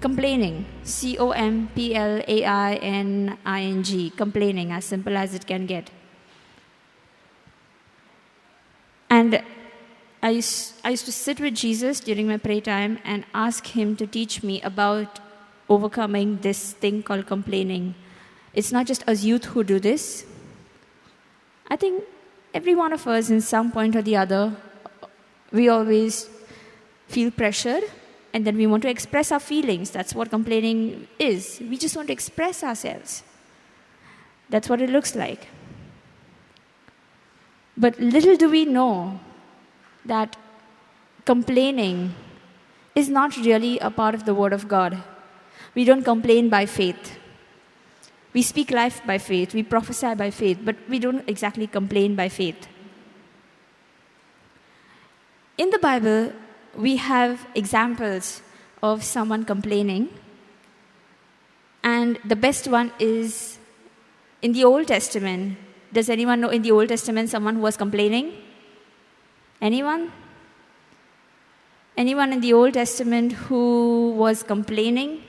complaining. C-O-M-P-L-A-I-N-I-N-G. Complaining, as simple as it can get. And I used to sit with Jesus during my prayer time and ask him to teach me about overcoming this thing called complaining. It's not just us youth who do this. I think every one of us, in some point or the other, we always feel pressured, and then we want to express our feelings. That's what complaining is. We just want to express ourselves. That's what it looks like. But little do we know that complaining is not really a part of the Word of God. We don't complain by faith. We speak life by faith. We prophesy by faith, but we don't exactly complain by faith. In the Bible, we have examples of someone complaining. And the best one is in the Old Testament. Does anyone know in the Old Testament someone who was complaining? Anyone? Anyone in the Old Testament who was complaining?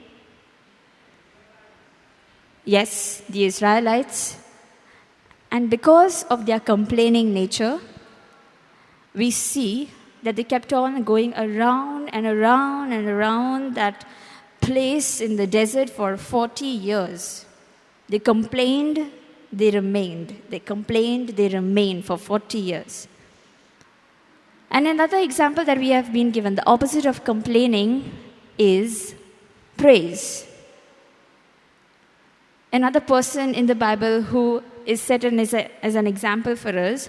Yes, the Israelites. And because of their complaining nature, we see that they kept on going around and around and around that place in the desert for 40 years. They complained, they remained. They complained, they remained for 40 years. And another example that we have been given, the opposite of complaining is praise. Another person in the Bible who is set in as an example for us,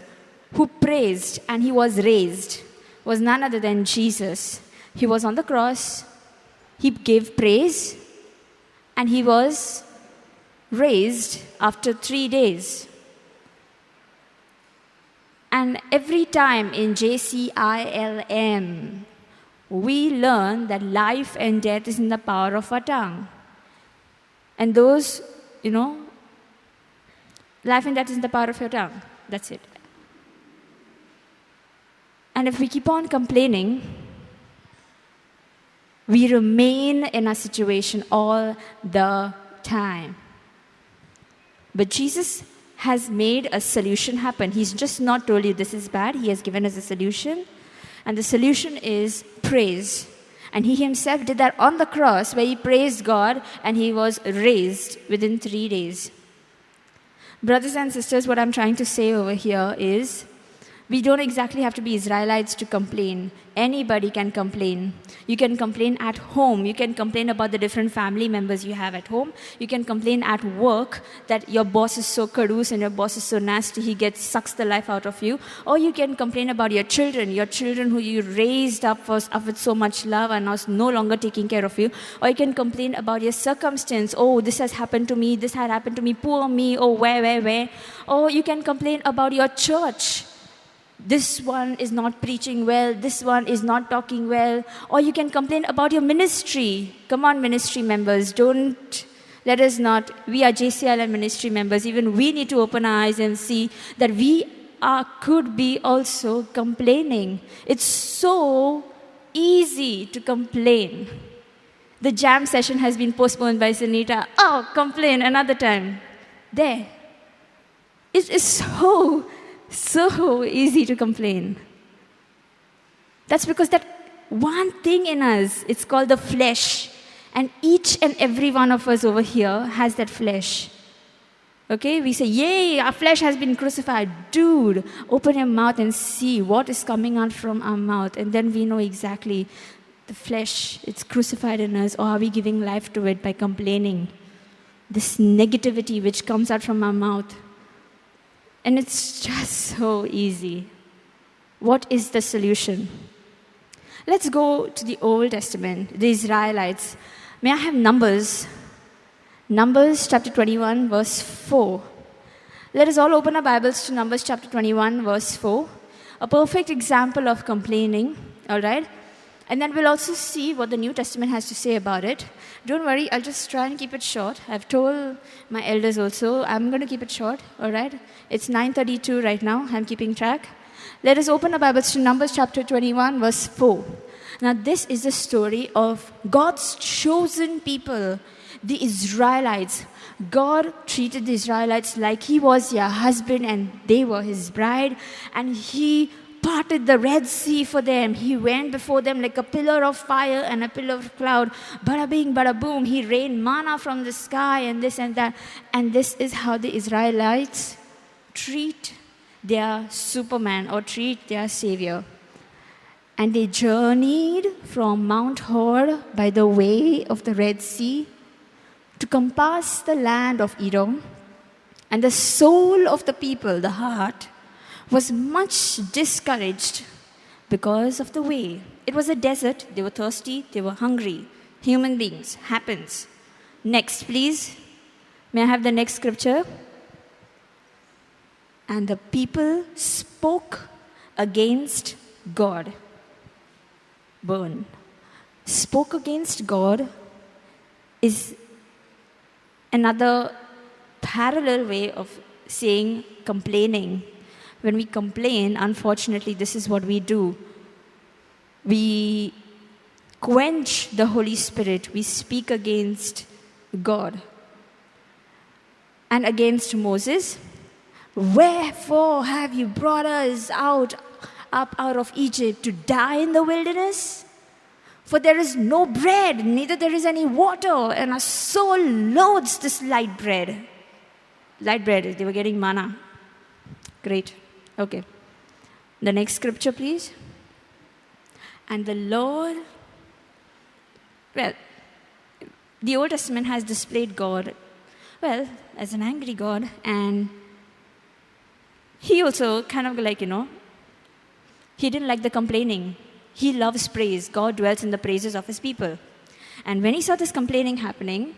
who praised and he was raised, was none other than Jesus. He was on the cross, he gave praise, and he was raised after 3 days. And every time in JCILM, we learn that life and death is in the power of our tongue. And those, life and death is in the power of your tongue. That's it. And if we keep on complaining, we remain in a situation all the time. But Jesus has made a solution happen. He's just not told you this is bad. He has given us a solution. And the solution is praise. And he himself did that on the cross where he praised God and he was raised within 3 days. Brothers and sisters, what I'm trying to say over here is we don't exactly have to be Israelites to complain. Anybody can complain. You can complain at home. You can complain about the different family members you have at home. You can complain at work that your boss is so caduce and your boss is so nasty, he sucks the life out of you. Or you can complain about your children who you raised up with so much love and are no longer taking care of you. Or you can complain about your circumstance. Oh, this has happened to me. This had happened to me. Poor me. Oh, where? Or you can complain about your church. This one is not preaching well, this one is not talking well. Or you can complain about your ministry. Come on, ministry members, let us not. We are JCILM ministry members. Even we need to open our eyes and see that we could be also complaining. It's so easy to complain. The jam session has been postponed by Sunita. Oh, complain another time. There. It is so easy to complain. That's because that one thing in us, it's called the flesh. And each and every one of us over here has that flesh. Okay, we say, yay, our flesh has been crucified. Dude, open your mouth and see what is coming out from our mouth. And then we know exactly the flesh, it's crucified in us. Or are we giving life to it by complaining? This negativity which comes out from our mouth. And it's just so easy. What is the solution? Let's go to the Old Testament, the Israelites. May I have Numbers? Numbers chapter 21, verse 4. Let us all open our Bibles to Numbers chapter 21, verse 4. A perfect example of complaining, all right? And then we'll also see what the New Testament has to say about it. Don't worry, I'll just try and keep it short. I've told my elders also, I'm going to keep it short, all right? It's 9:32 right now. I'm keeping track. Let us open our Bibles to Numbers chapter 21, verse 4. Now, this is the story of God's chosen people, the Israelites. God treated the Israelites like he was their husband and they were his bride. And he parted the Red Sea for them. He went before them like a pillar of fire and a pillar of cloud. Bada bing, bada boom. He rained manna from the sky and this and that. And this is how the Israelites treat their Superman or treat their Savior. And they journeyed from Mount Hor by the way of the Red Sea to compass the land of Edom. And the soul of the people, the heart, was much discouraged because of the way. It was a desert. They were thirsty. They were hungry. Human beings. Happens. Next, please. May I have the next scripture? And the people spoke against God. Burn. Spoke against God is another parallel way of saying complaining. When we complain, unfortunately, this is what we do. We quench the Holy Spirit. We speak against God. And against Moses. Wherefore have you brought us up out of Egypt to die in the wilderness? For there is no bread, neither there is any water, and our soul loathes this light bread. Light bread, they were getting manna. Great. Okay. The next scripture, please. And the Lord, well, the Old Testament has displayed God, well, as an angry God, and he also kind of like, he didn't like the complaining. He loves praise. God dwells in the praises of his people. And when he saw this complaining happening,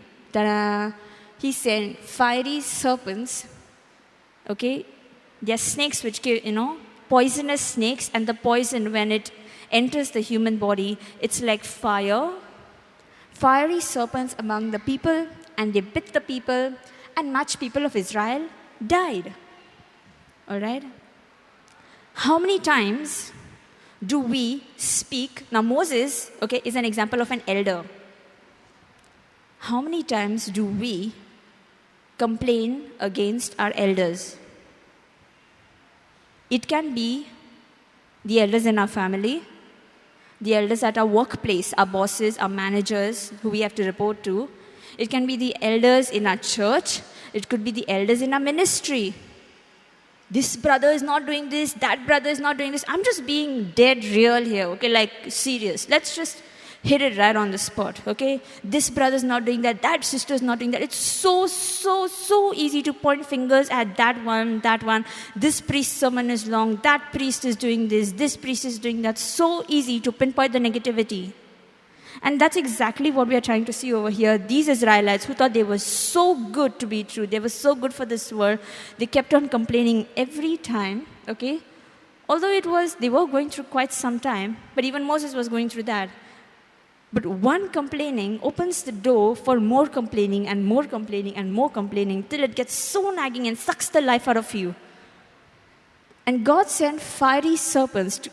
he sent fiery serpents, okay? They are snakes which give, poisonous snakes, and the poison, when it enters the human body, it's like fire. Fiery serpents among the people, and they bit the people, and much people of Israel died. All right? How many times do we speak? Now, Moses, okay, is an example of an elder. How many times do we complain against our elders? It can be the elders in our family, the elders at our workplace, our bosses, our managers, who we have to report to. It can be the elders in our church. It could be the elders in our ministry. This brother is not doing this, that brother is not doing this. I'm just being dead real here, okay, like serious. Let's just hit it right on the spot, okay? This brother's not doing that, that sister's not doing that. It's so easy to point fingers at that one. This priest's sermon is long, that priest is doing this priest is doing that. So easy to pinpoint the negativity. And that's exactly what we are trying to see over here. These Israelites who thought they were so good to be true, they were so good for this world, they kept on complaining every time, okay? Although they were going through quite some time, but even Moses was going through that. But one complaining opens the door for more complaining and more complaining and more complaining till it gets so nagging and sucks the life out of you. And God sent fiery serpents to,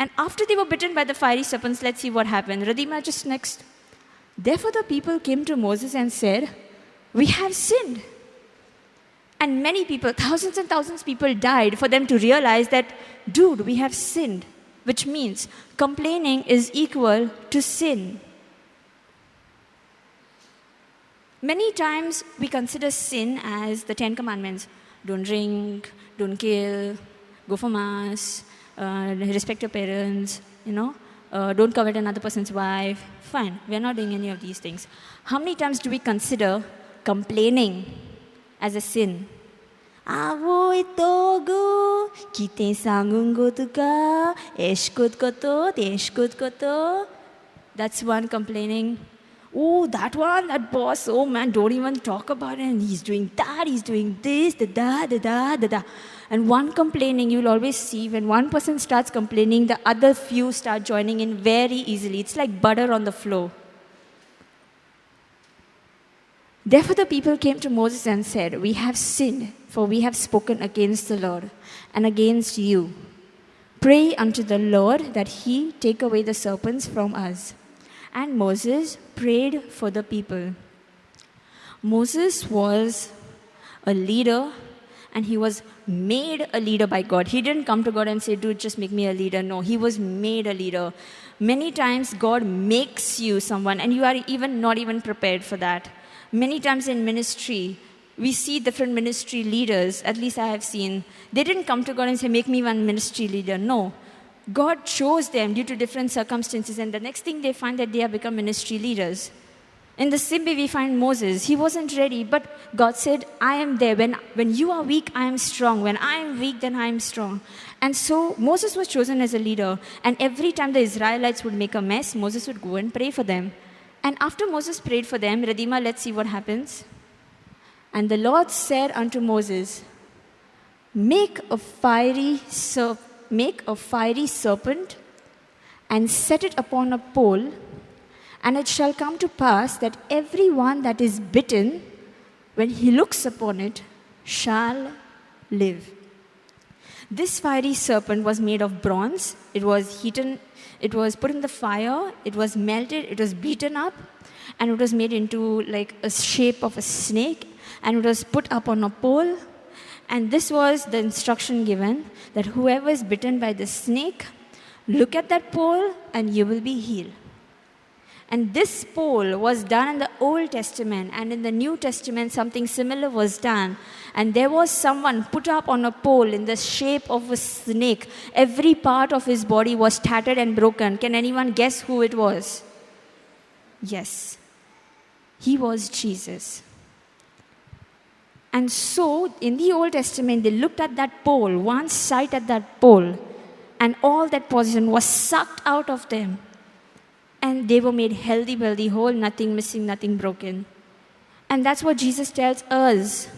and after they were bitten by the fiery serpents, let's see what happened. Radhima, just next. Therefore the people came to Moses and said, we have sinned. And many people, thousands and thousands of people died for them to realize that, dude, we have sinned. Which means complaining is equal to sin. Many times we consider sin as the 10 Commandments. Don't drink, don't kill, go for mass, respect your parents, don't covet another person's wife. Fine, we're not doing any of these things. How many times do we consider complaining as a sin? Avoi togo, kite sangungo tuka, eshkut koto, deshkut koto. That's one complaining. Oh, that boss, oh man, don't even talk about it. And he's doing that, he's doing this, da. And one complaining, you'll always see when one person starts complaining, the other few start joining in very easily. It's like butter on the floor. Therefore the people came to Moses and said, we have sinned, for we have spoken against the Lord and against you. Pray unto the Lord that he take away the serpents from us. And Moses prayed for the people. Moses was a leader, and he was made a leader by God. He didn't come to God and say, dude, just make me a leader. No, he was made a leader. Many times God makes you someone, and you are not even prepared for that. Many times in ministry, we see different ministry leaders, at least I have seen. They didn't come to God and say, make me one ministry leader. No. God chose them due to different circumstances, and the next thing they find that they have become ministry leaders. In the same way, we find Moses. He wasn't ready, but God said, I am there. When you are weak, I am strong. When I am weak, then I am strong. And so Moses was chosen as a leader. And every time the Israelites would make a mess, Moses would go and pray for them. And after Moses prayed for them, Radhima, let's see what happens. And the Lord said unto Moses, make a fiery serpent and set it upon a pole. And it shall come to pass that every one that is bitten, when he looks upon it, shall live. This fiery serpent was made of bronze. It was heated, it was put in the fire, it was melted, it was beaten up, and it was made into like a shape of a snake, and it was put up on a pole. And this was the instruction given, that whoever is bitten by the snake, look at that pole and you will be healed. And this pole was done in the Old Testament, and in the New Testament something similar was done. And there was someone put up on a pole in the shape of a snake. Every part of his body was tattered and broken. Can anyone guess who it was? Yes. He was Jesus. And so, in the Old Testament, they looked at that pole, one sight at that pole, and all that poison was sucked out of them. And they were made healthy, wealthy, whole, nothing missing, nothing broken. And that's what Jesus tells us.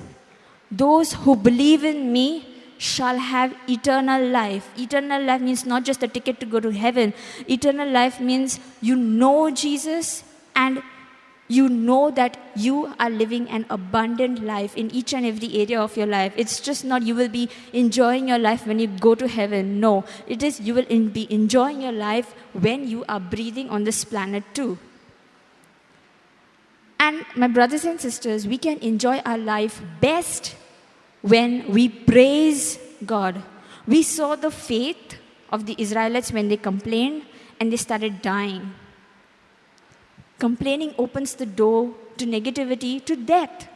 Those who believe in me shall have eternal life. Eternal life means not just a ticket to go to heaven. Eternal life means you know Jesus, and you know that you are living an abundant life in each and every area of your life. It's just not you will be enjoying your life when you go to heaven. No, it is you will be enjoying your life when you are breathing on this planet too. And my brothers and sisters, we can enjoy our life best when we praise God. We saw the faith of the Israelites when they complained and they started dying. Complaining opens the door to negativity, to death.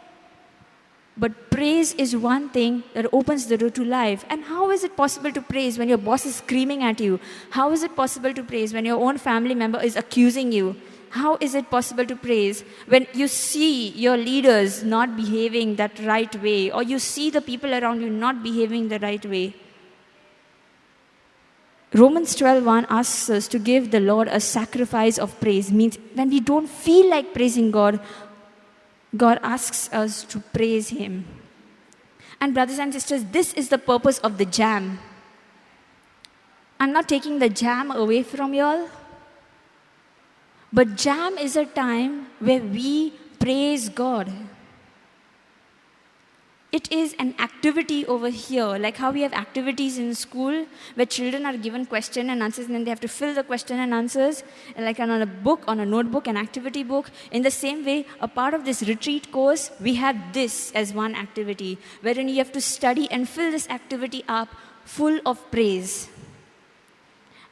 But praise is one thing that opens the door to life. And how is it possible to praise when your boss is screaming at you? How is it possible to praise when your own family member is accusing you? How is it possible to praise when you see your leaders not behaving that right way, or you see the people around you not behaving the right way? Romans 12:1 asks us to give the Lord a sacrifice of praise. Means when we don't feel like praising God, God asks us to praise Him. And brothers and sisters, this is the purpose of the jam. I'm not taking the jam away from y'all. But jam is a time where we praise God. It is an activity over here, like how we have activities in school where children are given question and answers, and then they have to fill the question and answers, like on a book, on a notebook, an activity book. In the same way, a part of this retreat course, we have this as one activity, wherein you have to study and fill this activity up full of praise.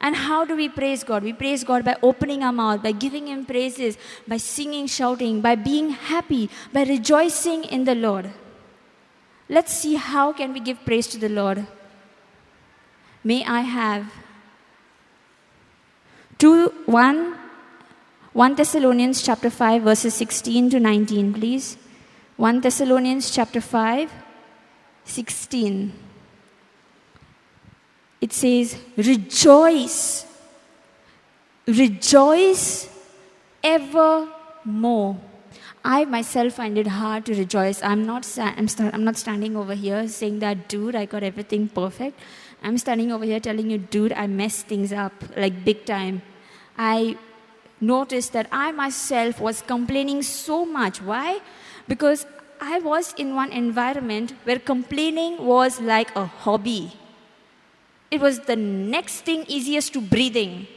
And how do we praise God? We praise God by opening our mouth, by giving Him praises, by singing, shouting, by being happy, by rejoicing in the Lord. Let's see how can we give praise to the Lord. May I have 1 Thessalonians chapter 5 verses 16 to 19, please. 1 Thessalonians chapter 5, 16. It says, rejoice, rejoice evermore. I myself find it hard to rejoice. I'm not standing over here saying that, dude, I got everything perfect. I'm standing over here telling you, dude, I messed things up, like big time. I noticed that I myself was complaining so much. Why? Because I was in one environment where complaining was like a hobby. It was the next thing easiest to breathing.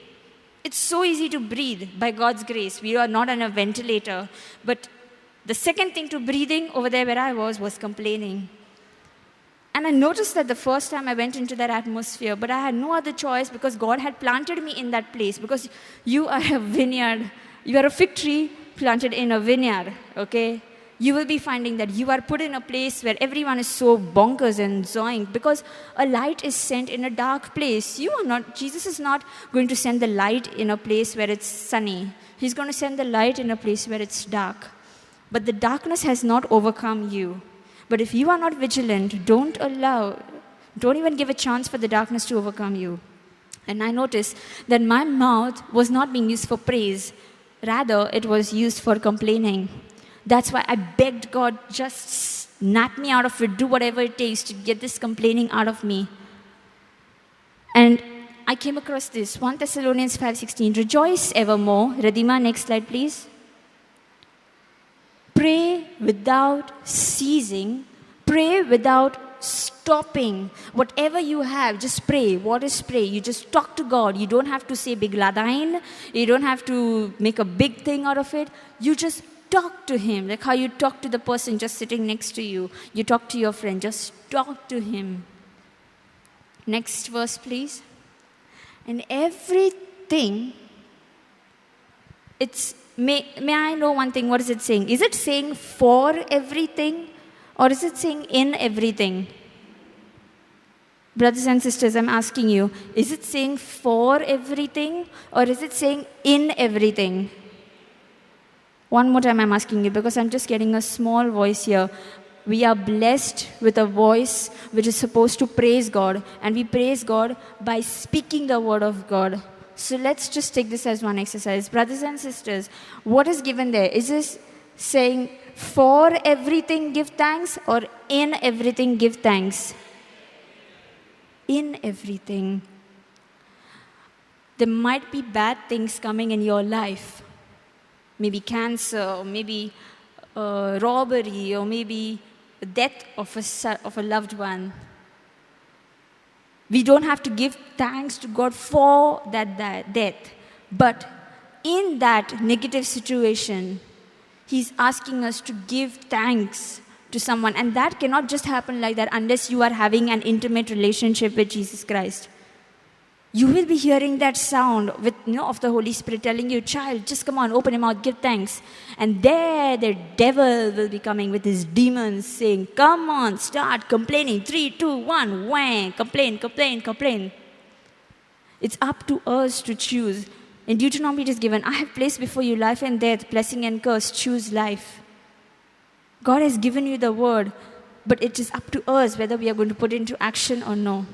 It's so easy to breathe by God's grace. We are not on a ventilator. But the second thing to breathing over there where I was complaining. And I noticed that the first time I went into that atmosphere, but I had no other choice because God had planted me in that place. Because you are a vineyard. You are a fig tree planted in a vineyard, okay? You will be finding that you are put in a place where everyone is so bonkers and zoink because a light is sent in a dark place. Jesus is not going to send the light in a place where it's sunny. He's going to send the light in a place where it's dark. But the darkness has not overcome you. But if you are not vigilant, don't even give a chance for the darkness to overcome you. And I noticed that my mouth was not being used for praise. Rather, it was used for complaining. That's why I begged God, just snap me out of it, do whatever it takes to get this complaining out of me. And I came across this, 1 Thessalonians 5:16, rejoice evermore. Radhima, next slide, please. Pray without ceasing. Pray without stopping. Whatever you have, just pray. What is pray? You just talk to God. You don't have to say big ladain. You don't have to make a big thing out of it. You just talk to Him, like how you talk to the person just sitting next to you. You talk to your friend, just talk to Him. Next verse, please. And everything, may I know one thing, what is it saying? Is it saying for everything or is it saying in everything? Brothers and sisters, I'm asking you, is it saying for everything or is it saying in everything? One more time I'm asking you because I'm just getting a small voice here. We are blessed with a voice which is supposed to praise God, and we praise God by speaking the word of God. So let's just take this as one exercise. Brothers and sisters, what is given there? Is this saying for everything give thanks or in everything give thanks? In everything. There might be bad things coming in your life. Maybe cancer, or maybe robbery, or maybe death of a loved one. We don't have to give thanks to God for that death. But in that negative situation, He's asking us to give thanks to someone. And that cannot just happen like that unless you are having an intimate relationship with Jesus Christ. You will be hearing that sound of the Holy Spirit telling you, child, just come on, open your mouth, give thanks. And there the devil will be coming with his demons saying, come on, start complaining. 3, 2, 1, whang, complain, complain, complain. It's up to us to choose. In Deuteronomy it is given, I have placed before you life and death, blessing and curse, choose life. God has given you the word, but it is up to us whether we are going to put it into action or no.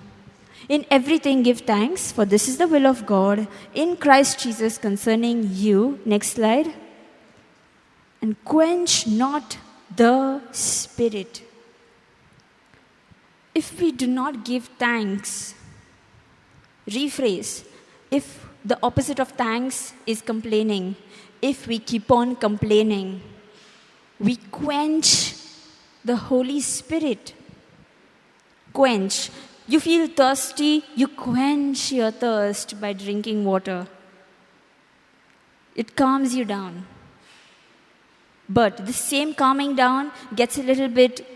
In everything give thanks, for this is the will of God in Christ Jesus concerning you. Next slide. And quench not the Spirit. If we do not give thanks, rephrase, if the opposite of thanks is complaining, if we keep on complaining, we quench the Holy Spirit. Quench. You feel thirsty, you quench your thirst by drinking water. It calms you down. But the same calming down gets a little bit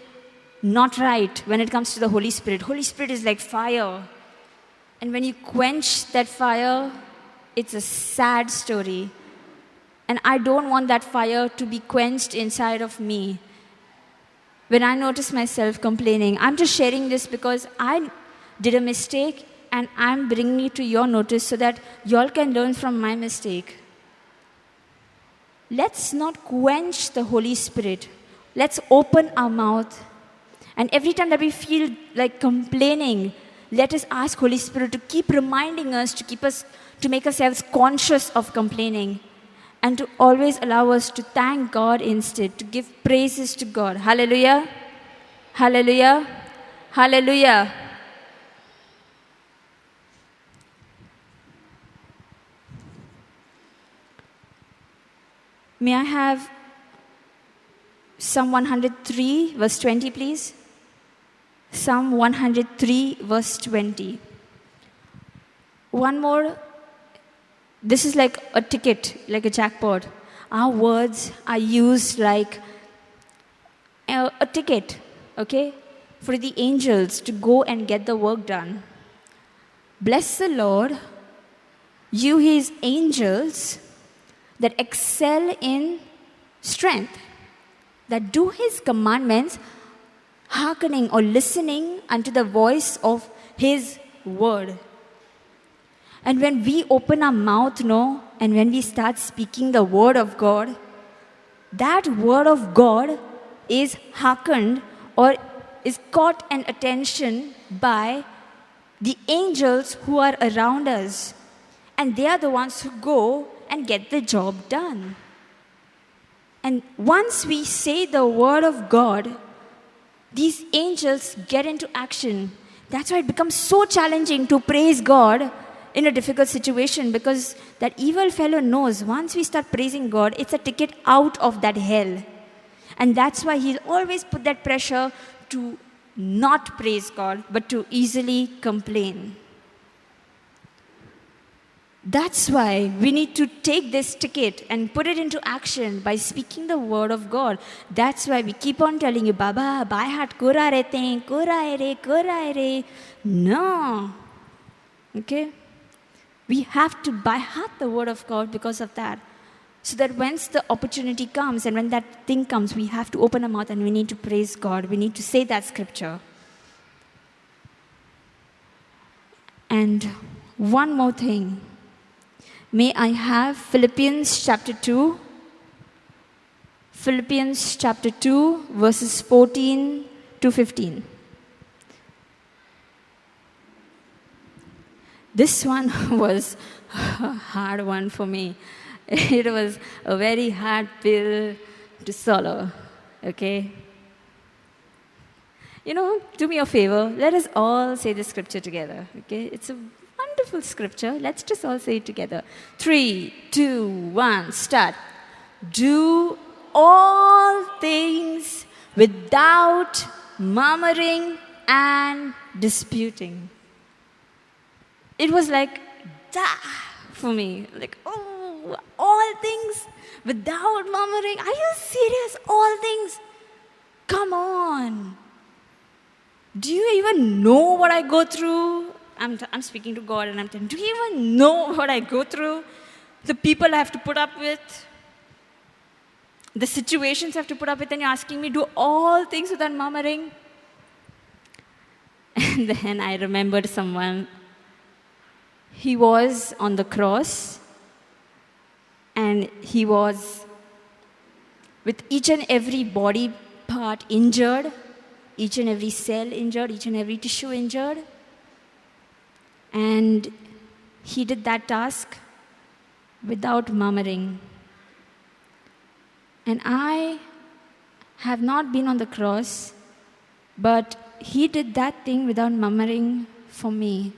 not right when it comes to the Holy Spirit. Holy Spirit is like fire. And when you quench that fire, it's a sad story. And I don't want that fire to be quenched inside of me. When I notice myself complaining, I'm just sharing this because I did a mistake and I'm bringing it to your notice so that y'all can learn from my mistake. Let's not quench the Holy Spirit. Let's open our mouth. And every time that we feel like complaining, let us ask Holy Spirit to keep reminding us, to make ourselves conscious of complaining. And to always allow us to thank God instead, to give praises to God. Hallelujah. Hallelujah. Hallelujah. May I have Psalm 103, verse 20, please? Psalm 103, verse 20. one more, this is like a ticket, like a jackpot. Our words are used like a ticket, okay, for the angels to go and get the work done. Bless the Lord, you his angels that excel in strength, that do his commandments, hearkening or listening unto the voice of his word. And when we open our mouth, and when we start speaking the word of God, that word of God is hearkened or is caught an attention by the angels who are around us. And they are the ones who go and get the job done. And once we say the word of God, these angels get into action. That's why it becomes so challenging to praise God in a difficult situation, because that evil fellow knows once we start praising God, it's a ticket out of that hell. And that's why he'll always put that pressure to not praise God, but to easily complain. That's why we need to take this ticket and put it into action by speaking the word of God. That's why we keep on telling you, Baba, by heart, kura rete, kura ere. No. Okay? We have to by heart the word of God because of that. So that once the opportunity comes and when that thing comes, we have to open our mouth and we need to praise God. We need to say that scripture. And one more thing. May I have Philippians chapter 2? Philippians chapter 2, verses 14 to 15. This one was a hard one for me. It was a very hard pill to swallow, okay? Do me a favor. Let us all say the scripture together, okay? It's a wonderful scripture. Let's just all say it together. 3, 2, 1, start. Do all things without murmuring and disputing. It was like, for me. Like, all things without murmuring. Are you serious? All things? Come on. Do you even know what I go through? I'm speaking to God and I'm telling, do you even know what I go through? The people I have to put up with, the situations I have to put up with, and you're asking me, do all things without murmuring? And then I remembered someone. He was on the cross, and he was with each and every body part injured, each and every cell injured, each and every tissue injured. And he did that task without murmuring. And I have not been on the cross, but he did that thing without murmuring for me.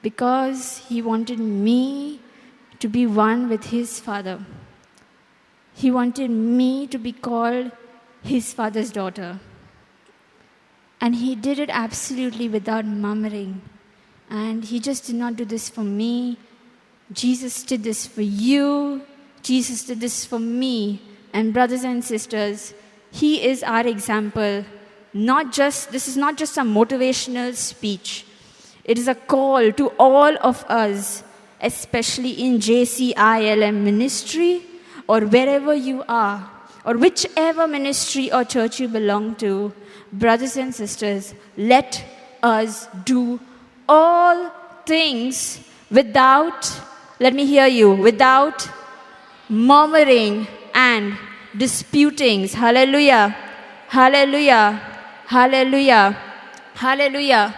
Because he wanted me to be one with his Father. He wanted me to be called his Father's daughter. And he did it absolutely without murmuring. And he just did not do this for me. Jesus did this for you. Jesus did this for me. And brothers and sisters, he is our example. This is not just a motivational speech. It is a call to all of us, especially in JCILM ministry, or wherever you are, or whichever ministry or church you belong to. Brothers and sisters, let us do all things without, let me hear you, without murmuring and disputings. Hallelujah, hallelujah, hallelujah, hallelujah.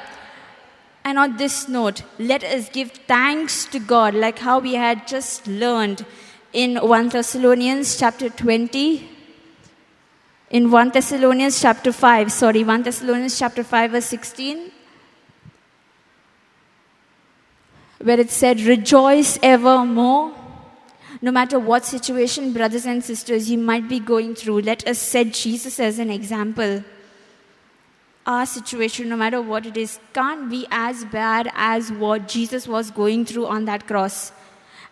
And on this note, let us give thanks to God, like how we had just learned in 1 Thessalonians chapter 20, in 1 Thessalonians chapter 5, verse 16, where it said, rejoice evermore. No matter what situation, brothers and sisters, you might be going through, let us set Jesus as an example. our situation, no matter what it is, can't be as bad as what Jesus was going through on that cross.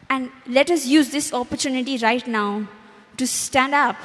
And let us use this opportunity right now to stand up,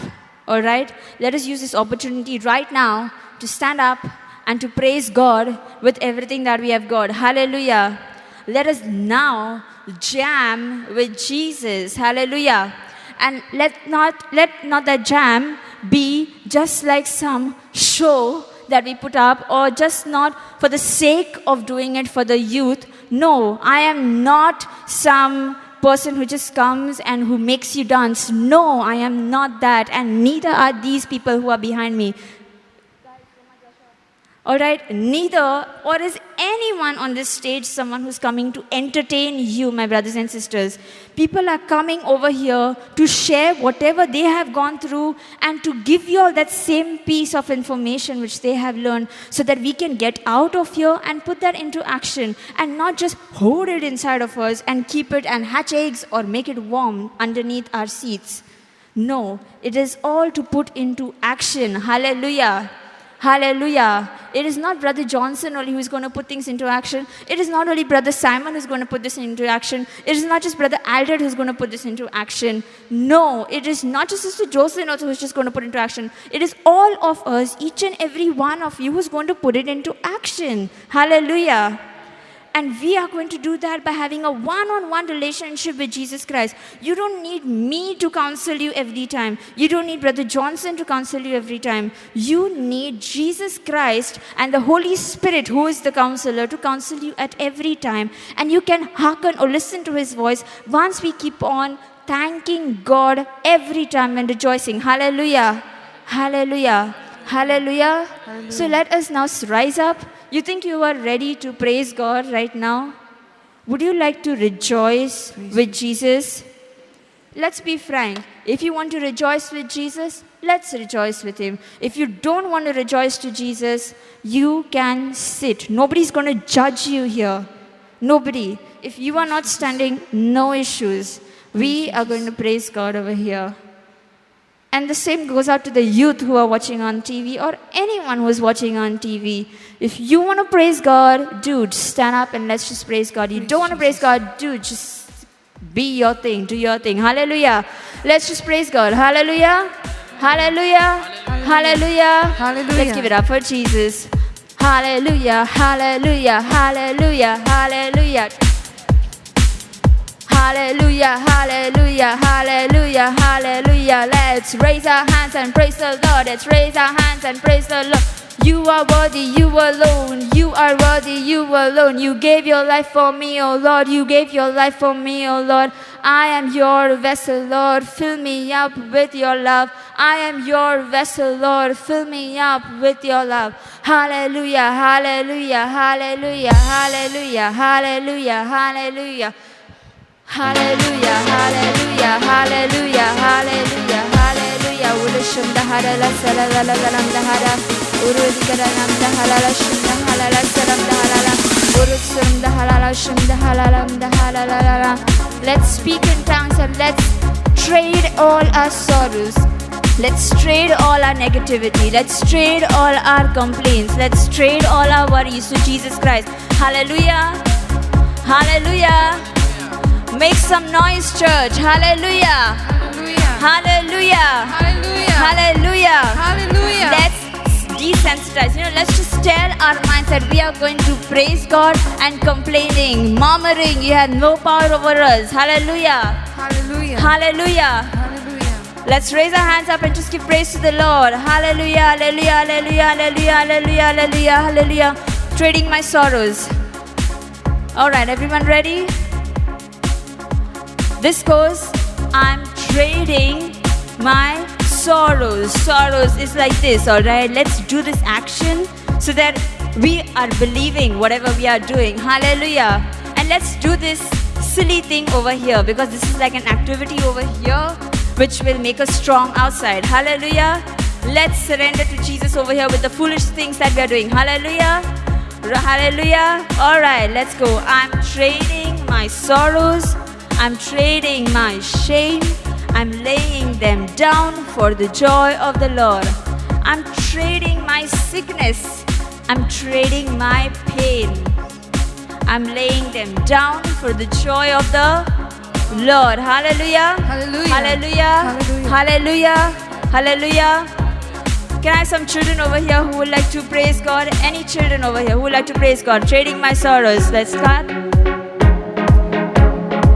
all right? Let us use this opportunity right now to stand up and to praise God with everything that we have got. Hallelujah. Let us now jam with Jesus. Hallelujah. And let not that jam be just like some show that we put up, or just not for the sake of doing it for the youth. No, I am not some person who just comes and who makes you dance. No, I am not that, and neither are these people who are behind me. All right, neither, or is anyone on this stage someone who's coming to entertain you, my brothers and sisters. People are coming over here to share whatever they have gone through and to give you all that same piece of information which they have learned, so that we can get out of here and put that into action and not just hold it inside of us and keep it and hatch eggs or make it warm underneath our seats. No, it is all to put into action. Hallelujah. Hallelujah. It is not Brother Johnson only who is going to put things into action. It is not only Brother Simon who is going to put this into action. It is not just Brother Aldred who is going to put this into action. No, it is not just Sister Jocelyn also who is just going to put it into action. It is all of us, each and every one of you, who is going to put it into action. Hallelujah. And we are going to do that by having a one-on-one relationship with Jesus Christ. You don't need me to counsel you every time. You don't need Brother Johnson to counsel you every time. You need Jesus Christ and the Holy Spirit, who is the counselor, to counsel you at every time. And you can hearken or listen to his voice once we keep on thanking God every time and rejoicing. Hallelujah. Hallelujah. Hallelujah. Hallelujah. So let us now rise up. You think you are ready to praise God right now? Would you like to rejoice with Jesus? Let's be frank. If you want to rejoice with Jesus, let's rejoice with him. If you don't want to rejoice to Jesus, you can sit. Nobody's going to judge you here. Nobody. If you are not standing, no issues. We are going to praise God over here. And the same goes out to the youth who are watching on TV, or anyone who is watching on TV. If you want to praise God, dude, stand up and let's just praise God. You don't want to praise God, dude, just be your thing, do your thing. Hallelujah. Let's just praise God. Hallelujah. Hallelujah. Hallelujah. Hallelujah. Let's give it up for Jesus. Hallelujah. Hallelujah. Hallelujah. Hallelujah. Hallelujah, hallelujah, hallelujah, hallelujah. Let's raise our hands and praise the Lord. Let's raise our hands and praise the Lord. You are worthy, you alone. You are worthy, you alone. You gave your life for me, oh Lord. You gave your life for me, oh Lord. I am your vessel, Lord. Fill me up with your love. I am your vessel, Lord. Fill me up with your love. Hallelujah, hallelujah, hallelujah, hallelujah, hallelujah, hallelujah. Hallelujah, hallelujah, hallelujah, hallelujah, hallelujah. Ulashum dahara la salala la galam dahara. Urudikaram dahara la shum dahara la salam dahara. Urusum dahara la shum dahara la dahara la la. Let's speak in tongues and let's trade all our sorrows. Let's trade all our negativity. Let's trade all our complaints. Let's trade all our worries to Jesus Christ. Hallelujah, hallelujah. Make some noise, church. Hallelujah. Hallelujah. Hallelujah. Hallelujah. Hallelujah. Let's desensitize. Let's just tell our minds that we are going to praise God, and complaining, murmuring, you have no power over us. Hallelujah. Hallelujah. Hallelujah. Hallelujah. Let's raise our hands up and just give praise to the Lord. Hallelujah. Hallelujah. Hallelujah. Hallelujah. Hallelujah. Hallelujah. Hallelujah. Trading my sorrows. All right, everyone ready? This goes, I'm trading my sorrows. Sorrows is like this, all right? Let's do this action so that we are believing whatever we are doing. Hallelujah. And let's do this silly thing over here, because this is like an activity over here which will make us strong outside. Hallelujah. Let's surrender to Jesus over here with the foolish things that we are doing. Hallelujah. Hallelujah. All right, let's go. I'm trading my sorrows. I'm trading my shame. I'm laying them down for the joy of the Lord. I'm trading my sickness I'm trading my pain. I'm laying them down for the joy of the Lord. Hallelujah. Hallelujah. Hallelujah. Hallelujah. Hallelujah. Can I have some children over here who would like to praise God? Any children over here who would like to praise God? Trading my sorrows. Let's clap.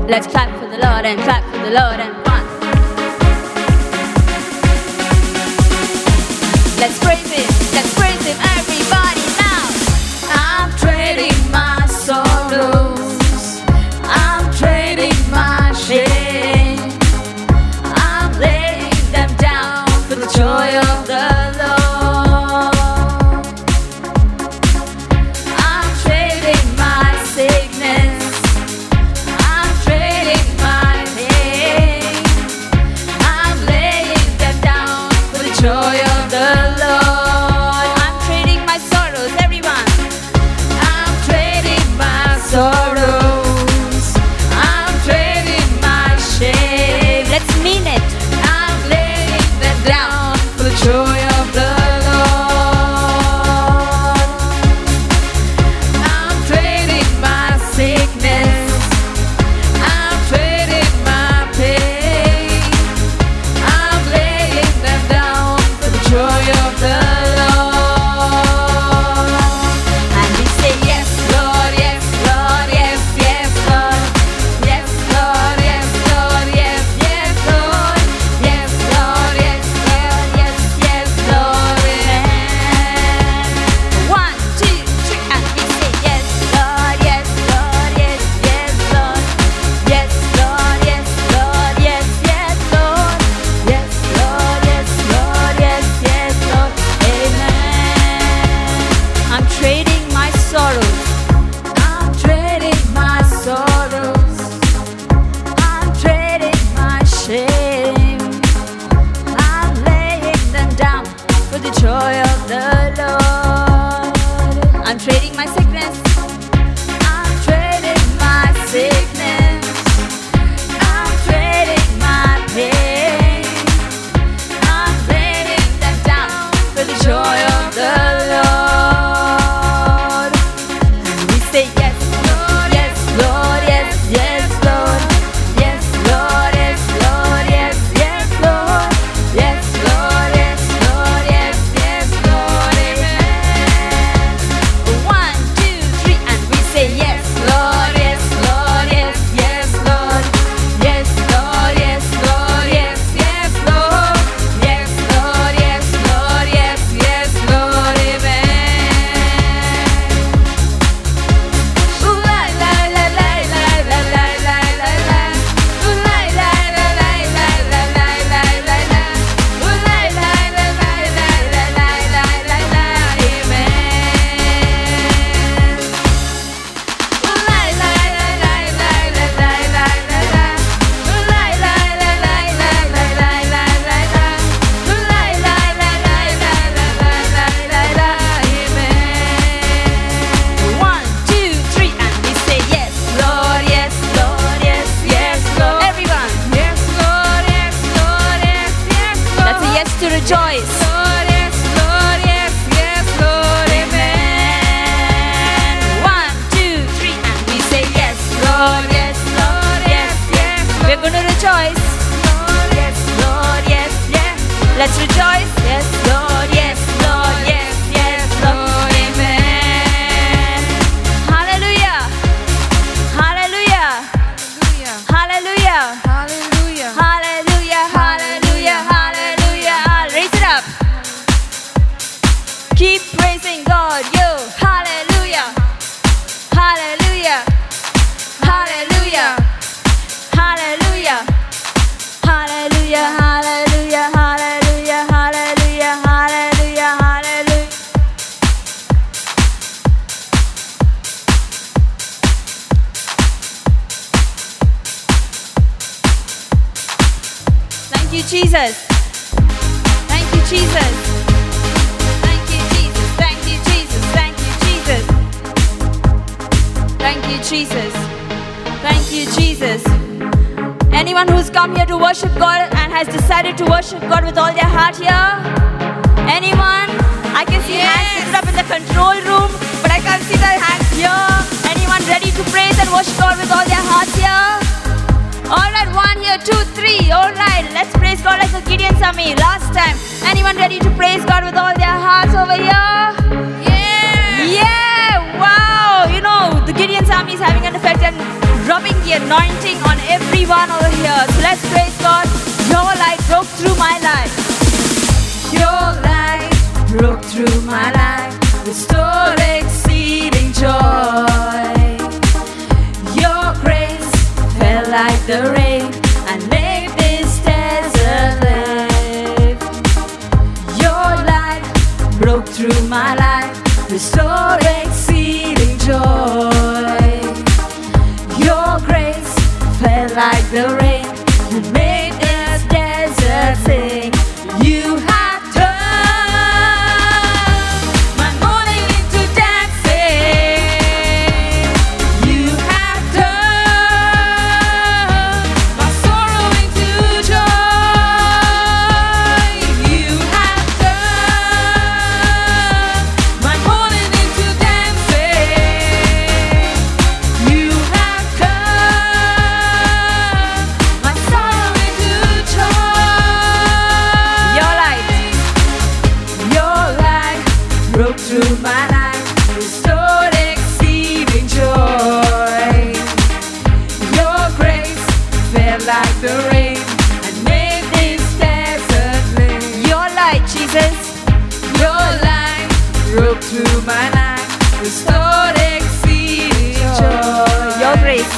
Let's clap for the Lord and clap for the Lord and one. Let's praise Him. Let's praise Him, everybody now. I'm trading my sorrows. I'm trading my shame. I'm laying them down for the joy of the Lord. I'm trading my sickness. I'm trading my pain. I'm laying them down for the joy of the Lord. I'm trading my sorrows, everyone. I'm trading my sorrows. I'm trading my shame. Let's mean it. I'm laying them down for the joy of the Lord. I'm trading my sickness. I'm trading my pain. I'm laying them down for the joy of the Lord. And we say yes, Lord, yes, Lord, yes, yes, Lord. Yes, Lord, yes, Lord, yes, yes, Lord. Yes, Lord, yes, Lord, yes, yes, Lord. Amen. 1, 2, 3, and we say yes, Lord, yes, Lord, yes, yes, Lord. Yes, Lord, yes, Lord, yes, yes, Lord. Yes, Lord, yes, Lord, yes, yes, Lord. Amen. I'm trading my sorrows. I'm trading my sorrows. I'm trading my shame. I'm laying them down for the joy of the Lord. I'm trading my sickness. I'm trading my sickness. I'm trading my pain. I'm laying them down for the joy of the Lord. And we say yes, Lord, yes, Lord, yes, yes, Lord. Yes, Lord, yes, Lord, yes, yes, Lord. Yes, Lord, yes, Lord, yes, yes, Lord. Amen. 1, 2, 3, and we say yes, Lord, yes, Lord, yes, yes, Lord. Yes, Lord, yes, Lord, yes, yes, Lord. Yes, Lord, yes, Lord, yes, yes, Lord. Amen. Ooh, la, la, la, la, la, la, la, la, la, la. Ooh, la, la, la, la, la, la, la, la, la, la. Ooh, la, la, la, la, la, la, la, la, la, la. Amen. Ooh, la, la, la, la, la, la, la, la, la, la. Ooh, la, la, la, la, la, la, la, la, la, la. Ooh, la, la, la, la, la, la, la, la, la, la. Amen. 1, 2, 3, and we say yes, Lord, yes, Lord, yes, yes, Lord. Everyone. Yes, Lord, yes, Lord, yes, yes, Lord. That's a yes to rejoice. Lord, yes, Lord, yes, yes, Lord. Amen. 1, 2, 3, and we say yes, Lord, yes, Lord, yes, yes. We're going to rejoice. Lord, yes, Lord, yes, yes. Let's rejoice. Yes, Lord, yes, Lord, yes, yes, Lord. Amen. Hallelujah. Hallelujah. Hallelujah. Hallelujah. Hallelujah. Hallelujah. Hallelujah. Raise it up. Keep praising God. Yo. Hallelujah. Hallelujah. Hallelujah. Hallelujah. Hallelujah. Hallelujah. Hallelujah. Hallelujah. Hallelujah. Hallelujah. Thank you, Jesus. Thank you, Jesus. Thank you, Jesus. Thank you, Jesus. Thank you, Jesus. Thank you, Jesus. Thank you, Jesus. Anyone who's come here to worship God and has decided to worship God with all their heart here? Anyone? I can see hands lifted up in the control room, but I can't see the hands here. Anyone ready to praise and worship God with all their hearts here? Alright, 1 here, 2, 3. Alright, let's praise God like the Gideon's army last time. Anyone ready to praise God with all their hearts over here? Yeah! Wow! You know, the Gideon's army is having an effect and rubbing the anointing on everyone over here. So let's praise God. Your light broke through my life. Your light broke through my life, restored exceeding joy. Your grace fell like the rain and made this desert live. Your light broke through my life, restored exceeding joy. Your grace fell like the rain and made this desert sing. You have turned my mourning into dancing. You have turned my sorrow into joy. You have turned my mourning into dancing. You have turned my sorrow into joy. Your light broke through my life, restored exceeding joy. Your grace fell like the rain and made this desert live. Your light, Jesus. Your light broke through my life, restored exceeding joy. Your grace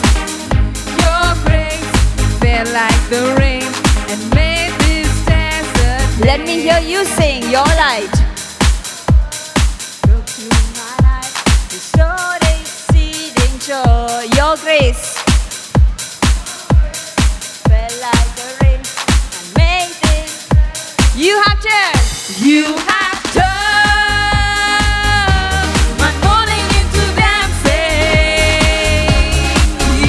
fell like the rain and made this desert live. Let me hear you sing. Your light broke through my life, restored exceeding joy. Your grace fell like the rain and made this. You have turned. You have turned my mourning into dancing.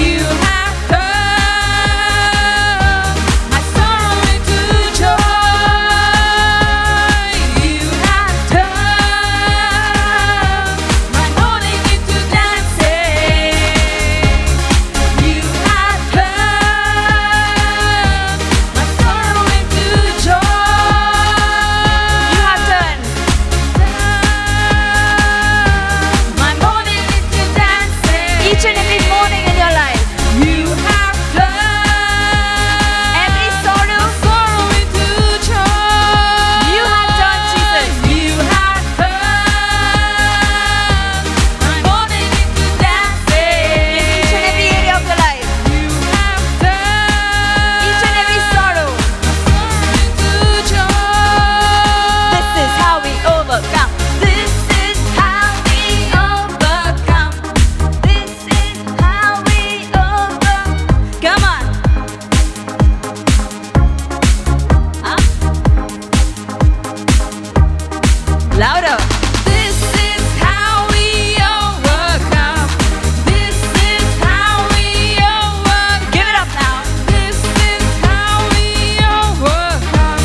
You have turned my sorrow into joy. You have turned my mourning into dancing. You have turned my sorrow into joy. You have turned my mourning into dancing. Each and every morning in your life. You have turned every sorrow into joy. You have turned, Jesus. You have turned my mourning into dancing. In each and every area of your life. You have turned each and every sorrow into joy. This is how we overcome. This is how we overcome. This is how we overcome. Come on. Huh? Louder. This is how we overcome. This is how we overcome. Give it up now. This is how we overcome.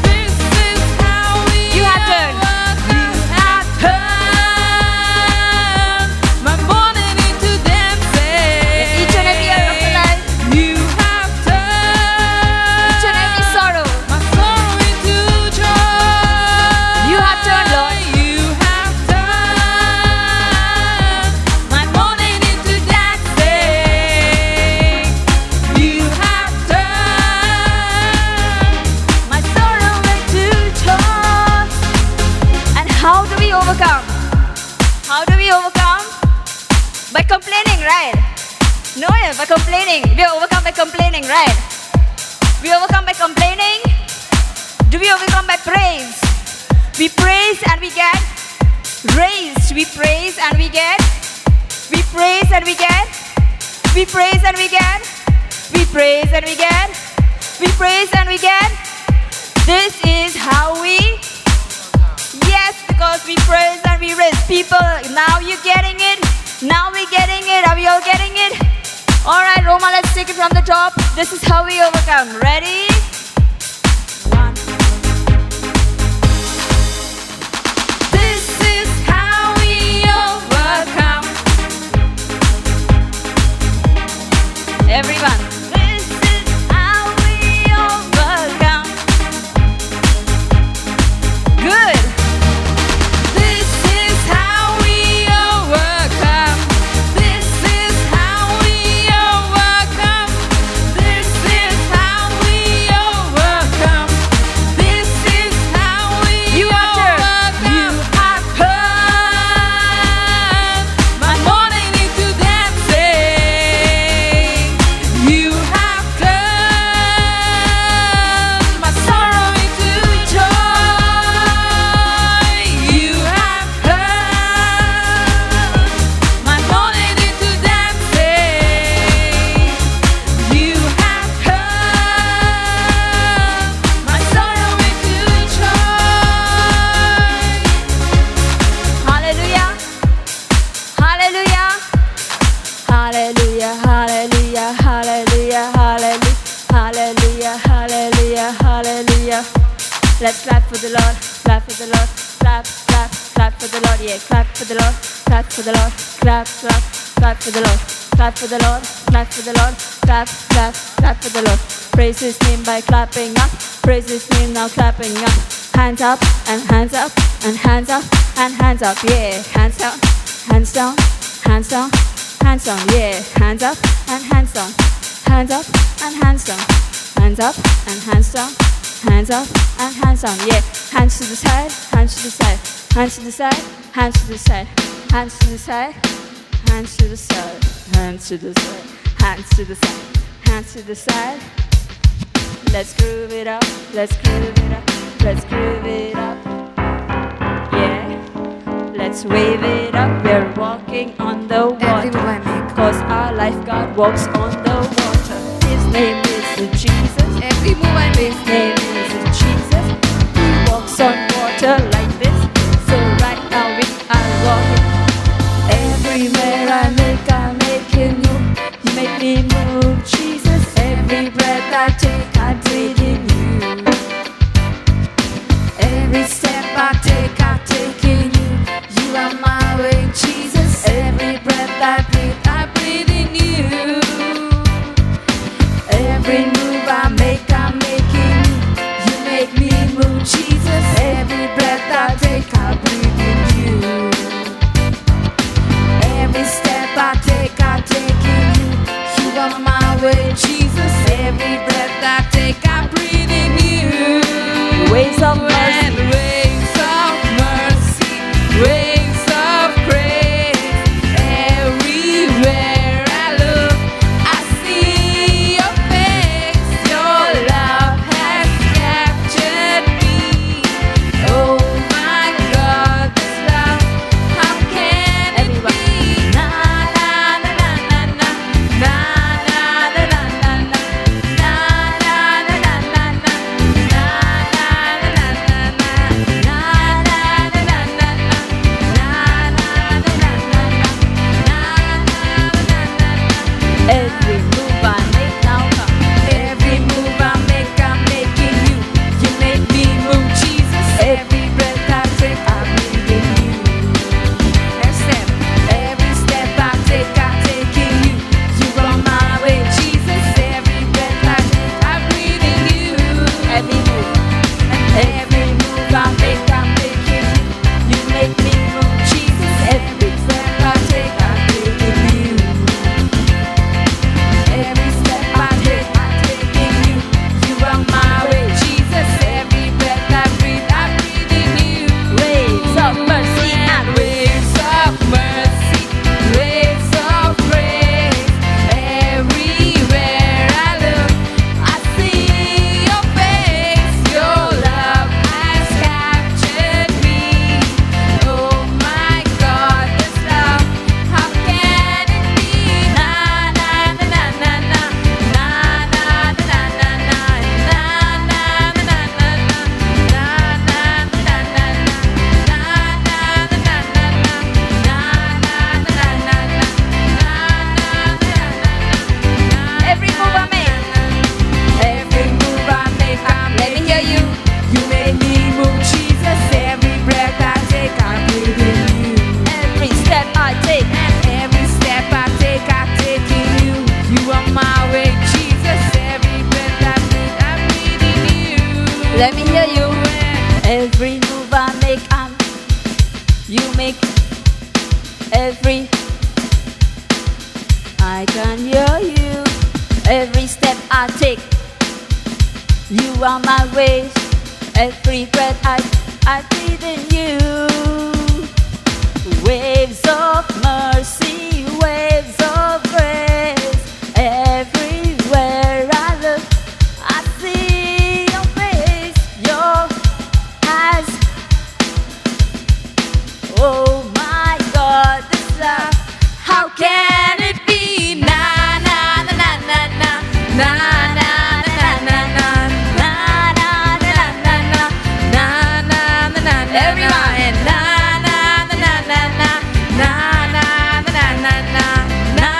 This is how we You have turned. You have turned my mourning into dancing. In each and every area of your life. You have turned each and every sorrow my sorrow into joy. You have turned, Lord. You have turned my mourning into dancing. You have turned my sorrow into joy. And how do we overcome? How do we overcome? By complaining, right? No, yeah, by complaining. We overcome by complaining, right? We overcome by complaining. Do we overcome by praise? We praise and we get raised. We praise and we get. We praise and we get. We praise and we get. We praise and we get. We praise and we get. This is how we. Yes, because we praise and we raise. People, now you're getting it. Now we're getting it. Are we all getting it? Alright, Roma, let's take it from the top. This is how we overcome. Ready? 1. higher. Let's clap for the Lord, clap for the Lord, clap, clap, clap for the Lord, yeah, clap for the Lord, clap for the Lord, clap, clap, clap for the Lord, clap for the Lord, clap for the Lord, clap, clap, clap for the Lord. Praise His name by clapping up, praise His name now clapping up. Hands up and hands up and hands up and hands up, yeah, hands down, hands down, hands down, hands down, yeah, hands up and hands down, hands up and hands down, hands up and hands down. Hands up and hands down, yeah. Hands to the side, hands to the side, hands to the side, hands to the side, hands to the side, hands to the side, hands to the side, hands to the side, hands to the side. Let's groove it up, let's groove it up, let's groove it up. Yeah, let's wave it up. We're walking on the water, cause our lifeguard walks on the water. His name is Jesus. Every move I make, His name is Jesus. He walks on water like this. So right now we are walking. Everywhere I make Him move. You make me move, Jesus. Every breath I take, I breathe in you. Every step I take in you. You are my way, Jesus. Every breath I breathe in you. Every move I make in you. You make me move, Jesus. Every breath I take, I breathe in you. Every step I take in you. You are my way, Jesus. Every breath I take, I breathe in you. Waves of mercy, waves of mercy, waves of grace. Everywhere I look, I see your face. Your love has captured me. Oh my God, this love, how can it be? Na na na na na na na na na na na na na na na na every move I make now come. Every move I make, I'm making you. You make me move, Jesus. Every breath I take, I breathe in you. Every step I take in you. You are my way, Jesus. Every breath I take, I breathe in you. Every move I make, I'm making you. You make me move, Jesus. Every breath I take, I breathe in you. Every step I take in you. You are my way, Jesus. Every breath I breathe in you. Waves of mercy and waves of mercy, waves of grace. Everywhere I look, I see your face. Your love has captured me. Oh my God, this love, how can it be? Na na na na na na na na na na na na na na na every move I make, let me hear you. You make me move, Jesus. Every breath I take, I breathe in you. Every step I take in you. You are my way, Jesus. Every breath I breathe in you. Let me hear you. Every move I make, you make. Every I can hear you. Every step I take, you are my ways. Every breath I breathe in you. Waves of mercy, waves of grace. Everywhere I look, I see your face. Your eyes. Oh my God, this love, how can it be? Na na na na na na na na na na na na na na na na na na. Everyone, na na na na na na na na na na na na.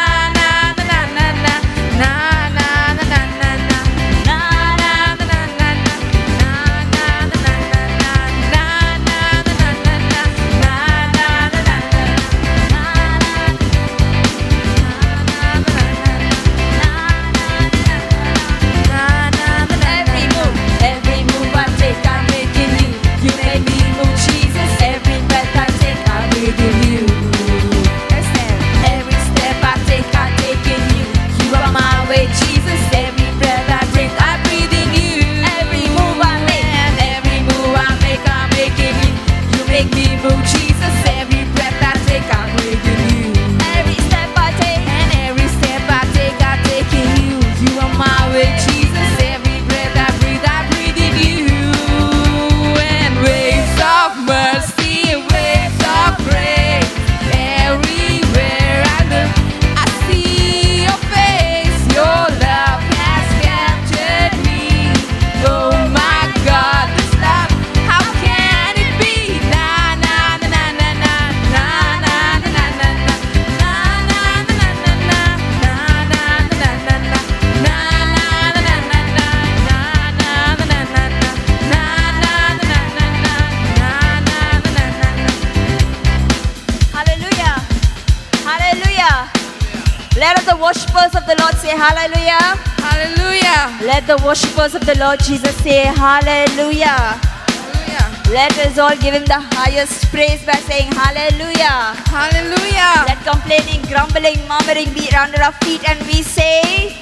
of the Lord say hallelujah. Hallelujah. Let the worshippers of the Lord Jesus say hallelujah. Hallelujah. Let us all give him the highest praise by saying hallelujah. Hallelujah. Let complaining, grumbling, murmuring be under our feet, and we say,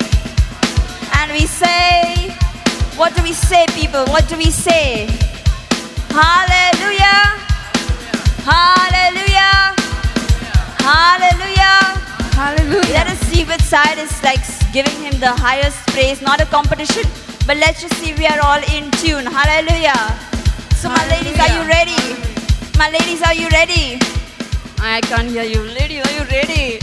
what do we say, people? What do we say? Hallelujah. Hallelujah. Hallelujah. Hallelujah. Let us see which side is like giving him the highest praise, not a competition, but let's just see we are all in tune. Hallelujah. So my ladies, are you ready? My ladies, are you ready? I can't hear you. Ladies, are you ready?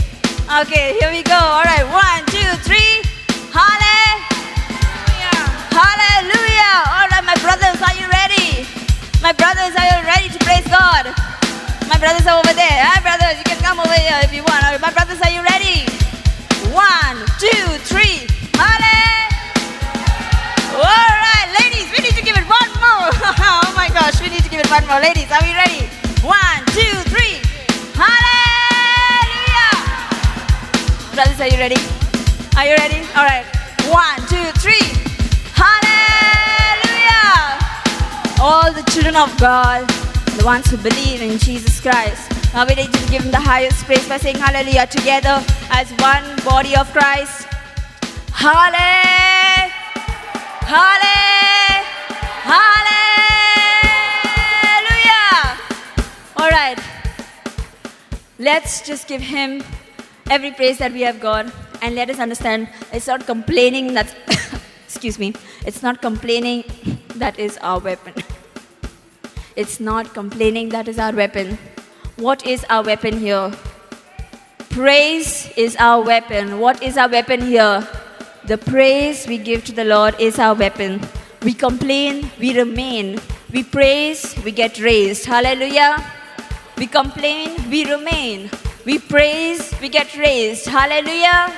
Okay, here we go. All right, 1, 2, 3. Hallelujah. Hallelujah. All right, my brothers, are you ready? My brothers, are you ready to praise God? My brothers are over there. Hi, brothers, you can come over here if you want. All right, my brothers, are you ready? 1, 2, 3. Hallelujah. All right, ladies, we need to give it one more. Oh my gosh, we need to give it one more. Ladies, are we ready? 1, 2, 3. Hallelujah. Brothers, are you ready? Are you ready? All right. 1, 2, 3. Hallelujah. All the children of God, the ones who believe in Jesus Christ, now we need to give him the highest praise by saying hallelujah together as one body of Christ. Hallelujah. Hallelujah. All right. Let's just give him every praise that we have got, and let us understand it's not complaining that's excuse me, it's not complaining that is our weapon. It's not complaining that is our weapon. What is our weapon here? Praise is our weapon. What is our weapon here? The praise we give to the Lord is our weapon. We complain, we remain. We praise, we get raised. Hallelujah. We complain, we remain. We praise, we get raised. Hallelujah.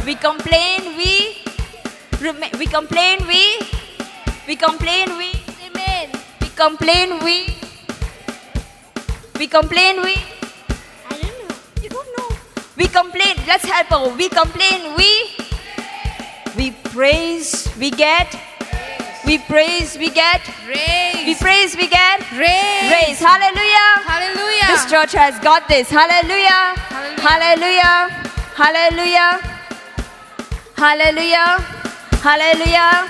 We complain, we remain. We complain, we remain. We complain, we I don't know. You don't know. We complain. Let's help her. We complain, we praise, we get. We praise, we get. Raise. We praise, we get. Raise. Hallelujah. Hallelujah. This church has got this. Hallelujah. Hallelujah. Hallelujah. Hallelujah. Hallelujah.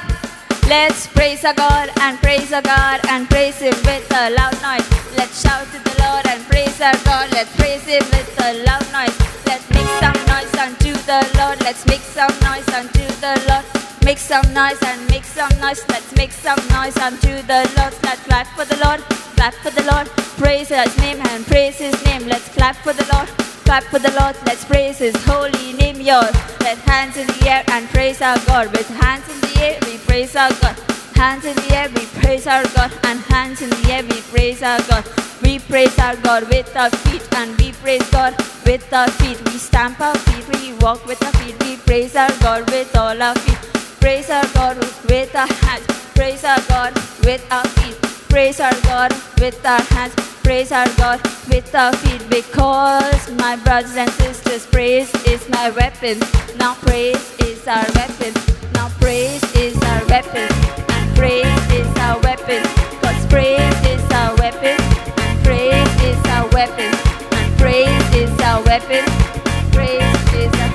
Let's praise our God and praise our God and praise him with a loud noise. Let's shout to the Lord and praise our God. Let's praise him with a loud noise. Let's make some noise unto the Lord. Let's make some noise unto the Lord. Make some noise and make some noise. Let's make some noise unto the Lord. Let's clap for the Lord. Clap for the Lord. Praise his name and praise his name. Let's clap for the Lord. Clap for the Lord. Let's praise his holy name. Yours. Let hands in the air and praise our God. With hands in the air we praise our God. Hands in the air we praise our God. And hands in the air we praise our God. We praise our God with our feet, and we praise God with our feet. We stamp our feet, we walk with our feet. We praise our God with all our feet. Praise our God with our hands. Praise our God with our feet. Praise our God with our hands. Praise our God with our feet. Because my brothers and sisters, praise is my weapon. Now praise is our weapon. Now praise is our weapon. And praise is our weapon. God's praise is our weapon. And praise is our weapon. And praise is our weapon. Praise is our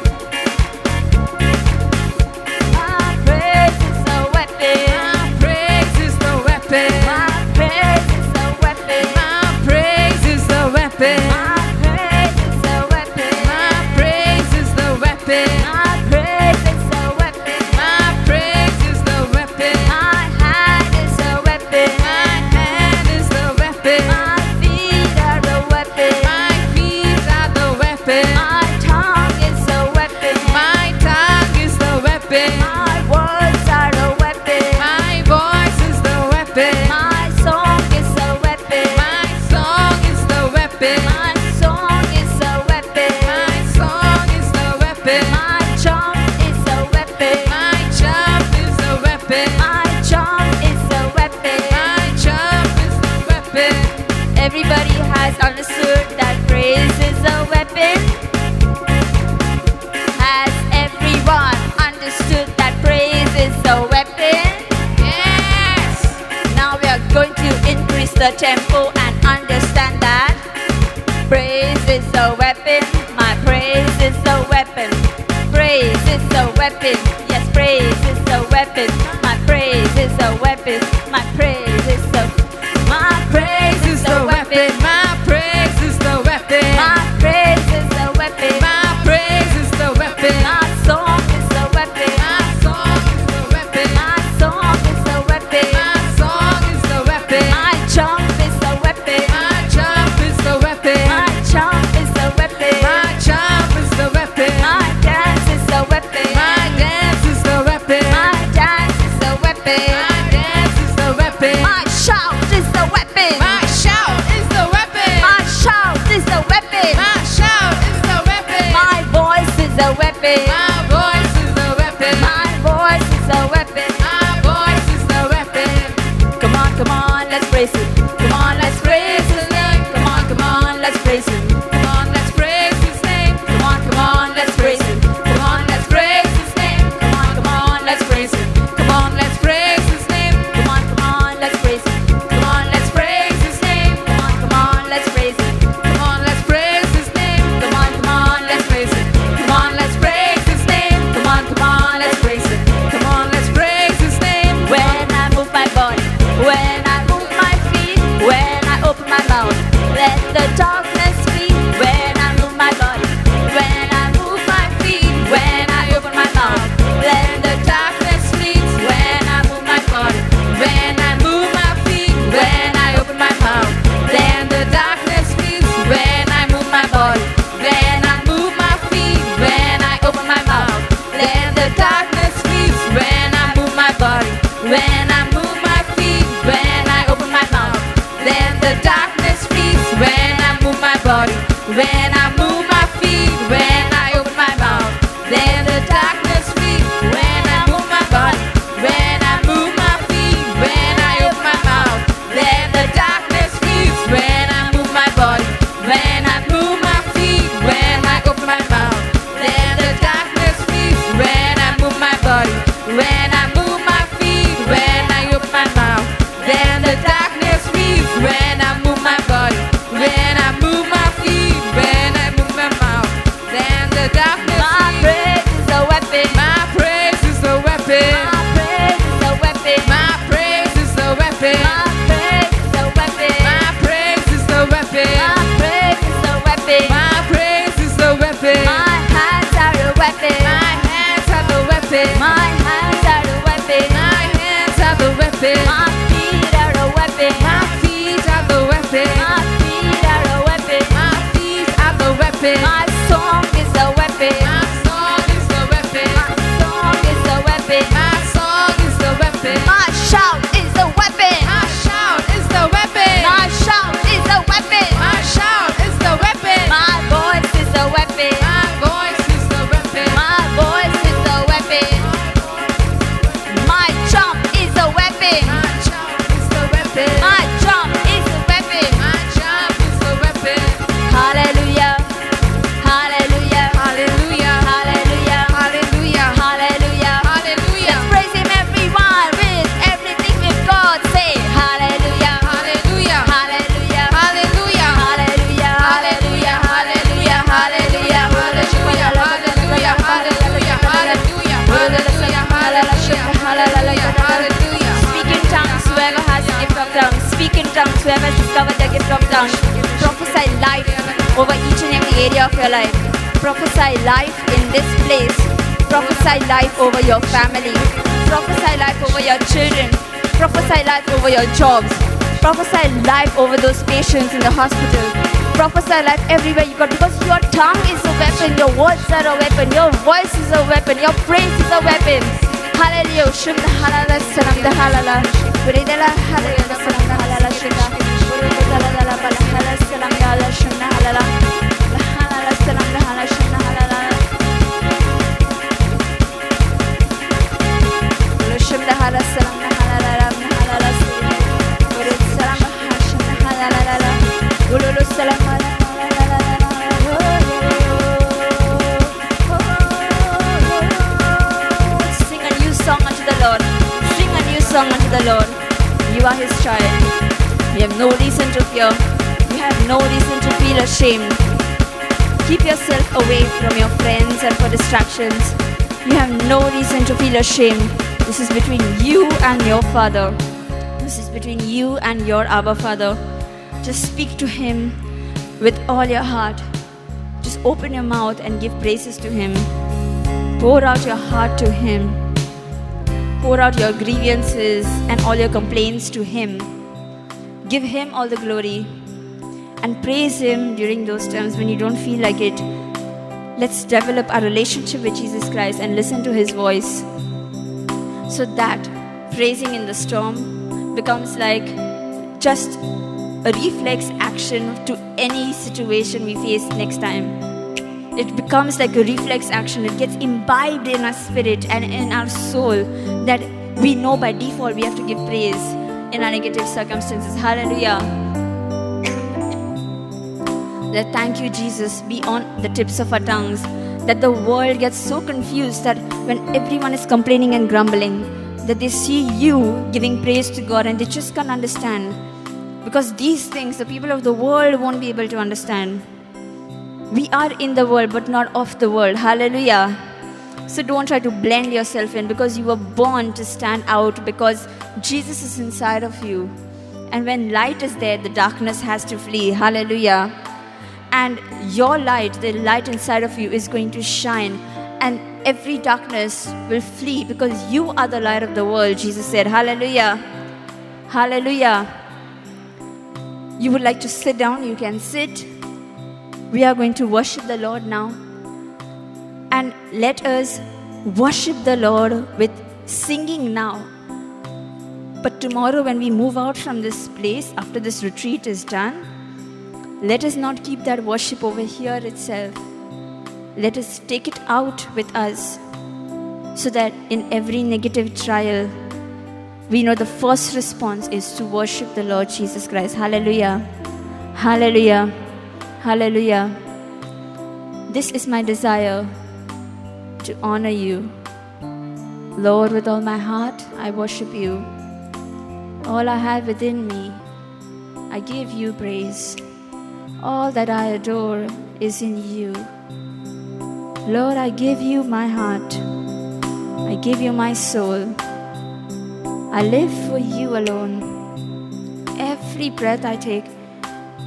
the tempo and understand that praise is a weapon. My praise is a weapon. Praise is a weapon. Yes, praise is a weapon. My praise is a weapon. My praise is a my praise is a weapon. My praise is the weapon. My praise is a weapon. My praise is the weapon. My song is a weapon. My song is the weapon. My song is a weapon. My song is the weapon. My jump is a weapon. My jump is the weapon. My jump is a weapon. My jump is the weapon. My dance is a weapon. My dance is the weapon. My dance is a weapon. My dance is the weapon. My shout is the weapon. My shout is the weapon. My shout is the weapon. My shout is the weapon. My voice is a weapon. My voice is the weapon. My voice is a weapon. My voice is the weapon. Come on, let's praise Him. Come on, let's praise His name. Come on, let's praise Him. Come on, let's praise His name. Come on, let's praise Him. Come on, let's praise His name. Come on, let's praise Him. Come on, let's praise His name. Come on, let's praise Him. Come on, let's praise His name. Come on, let's praise Him. Come on, let's praise His name. Come on, let's praise Him. Come on, let's praise His name. Come on, let's praise Him. Come on, let's praise His name. When I move my body, when I move my feet, when I open my mouth, let the darkness flee. When I move my body, when I move my feet, when I open my mouth, let the darkness flee. When I move my body, When I move my feet, when I open my mouth, then the darkness flees. When I move my body, when I move my feet, when I open my mouth, then the darkness flees. When I move my body, when I move my feet, when I open my mouth, then the darkness flees. When I move my body, when I move my feet, when I open my mouth, then the darkness flees. When I move my body, when I move my feet, when I open my mouth, then the darkness flees. When I move my body, when I move my feet, when I open my mouth, then the darkness flees. When I move my body, when I move my feet, when I open my mouth, then the darkness flees. When I move my body, when I move my feet, when I move my mouth, then the darkness my flees. praise is a weapon. My praise is the weapon. My praise is a weapon. My praise is the weapon. My praise is a weapon. My praise is the weapon. My praise is a weapon. My praise is the weapon. My hands are a weapon. My hands are the weapon. My hands are a weapon. My hands are the weapon. My feet are a weapon. My feet are the weapon. My feet are a weapon. My feet are the weapon. My song is a weapon. My song is the weapon. My song is a weapon. My song is the weapon. My shout is a weapon. My shout is the weapon. My shout is a weapon. My shout is the weapon. My voice is a weapon. My voice is the weapon. My voice is a weapon. My jump is a weapon. My jump is the weapon. My jump is a weapon. My jump is the weapon. Hallelujah. Hallelujah. Hallelujah. Hallelujah. Hallelujah. Hallelujah. Hallelujah. Let's praise Him, everyone, with everything we've got. Say hallelujah. Hallelujah. Hallelujah. Hallelujah. Hallelujah. Hallelujah. Hallelujah. Hallelujah. Hallelujah. Hallelujah. Hallelujah. Hallelujah. Hallelujah. Speak in tongues, whoever has the gift of tongues. Speak in tongues, whoever has discovered the gift of tongues. Prophesy life over each and every area of your life. Prophesy life in this place. Prophesy life over your family. Prophesy life over your children. Prophesy life over your jobs. Prophesy life over those patients in the hospital. Prophesy life everywhere you go, because your tongue is a weapon, your words are a weapon, your voice is a weapon, your praise is a weapon. Hallelujah. Shubda halala salam da halala. Buridala halala salam da halala shubda. Buridala dala bala halala salam da halala shubda halala. La halala salam da halala shubda halala. Shubda halala salam da halala ram halala salam. Burid salam da shubda halala. Ululu salam halala. Sing a new song unto the Lord. Sing a new song unto the Lord. You are His child. You have no reason to fear. You have no reason to feel ashamed. Keep yourself away from your friends and for distractions. You have no reason to feel ashamed. This is between you and your Father. This is between you and your Abba Father. Just speak to Him with all your heart. Just open your mouth and give praises to Him. Pour out your heart to Him. Pour out your grievances and all your complaints to Him. Give Him all the glory and praise Him during those times when you don't feel like it. Let's develop our relationship with Jesus Christ and listen to His voice, so that praising in the storm becomes like just a reflex action to any situation we face next time. It becomes like a reflex action. It gets imbibed in our spirit and in our soul that we know by default we have to give praise in our negative circumstances. Hallelujah. Let thank you, Jesus, be on the tips of our tongues. That the world gets so confused that when everyone is complaining and grumbling, that they see you giving praise to God and they just can't understand. Because these things the people of the world won't be able to understand. We are in the world but not of the world. Hallelujah. So don't try to blend yourself in, because you were born to stand out, because Jesus is inside of you. And when light is there, the darkness has to flee. Hallelujah. And your light, the light inside of you, is going to shine, and every darkness will flee, because you are the light of the world, Jesus said. Hallelujah. Hallelujah. You would like to sit down, you can sit. We are going to worship the Lord now. And let us worship the Lord with singing now. But tomorrow when we move out from this place, after this retreat is done, let us not keep that worship over here itself. Let us take it out with us, so that in every negative trial, we know the first response is to worship the Lord Jesus Christ. Hallelujah. Hallelujah. Hallelujah. This is my desire, to honor you. Lord, with all my heart, I worship you. All I have within me, I give you praise. All that I adore is in you. Lord, I give you my heart. I give you my soul. I live for you alone. Every breath I take,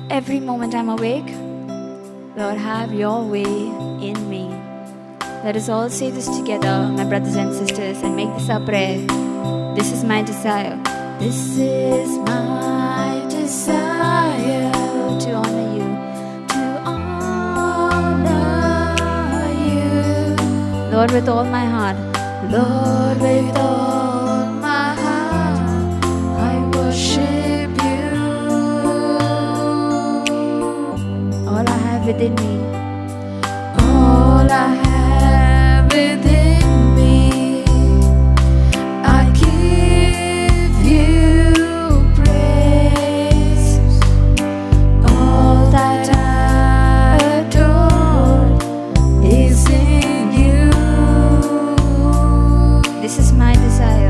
every moment I'm awake, Lord, have your way in me. Let us all say this together, my brothers and sisters, and make this our prayer. This is my desire. This is my desire, to honor you. To honor you. Lord, with all my heart. Lord, with all my heart, I worship you. All I have within me. All I have within me, I give you praise. All that I adore is in you. This is my desire.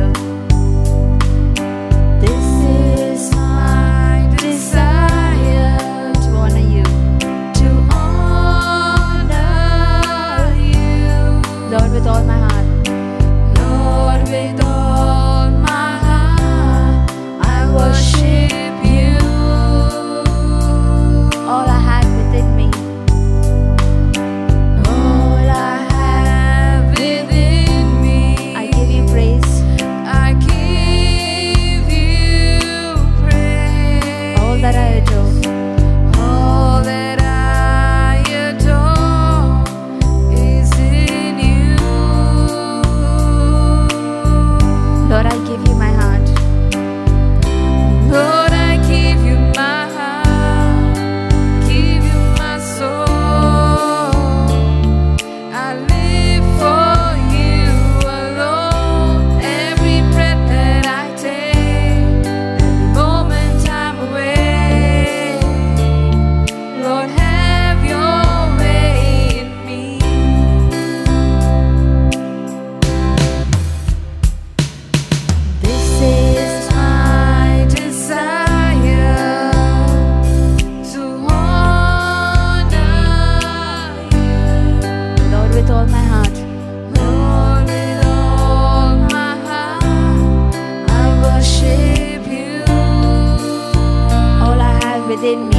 within me.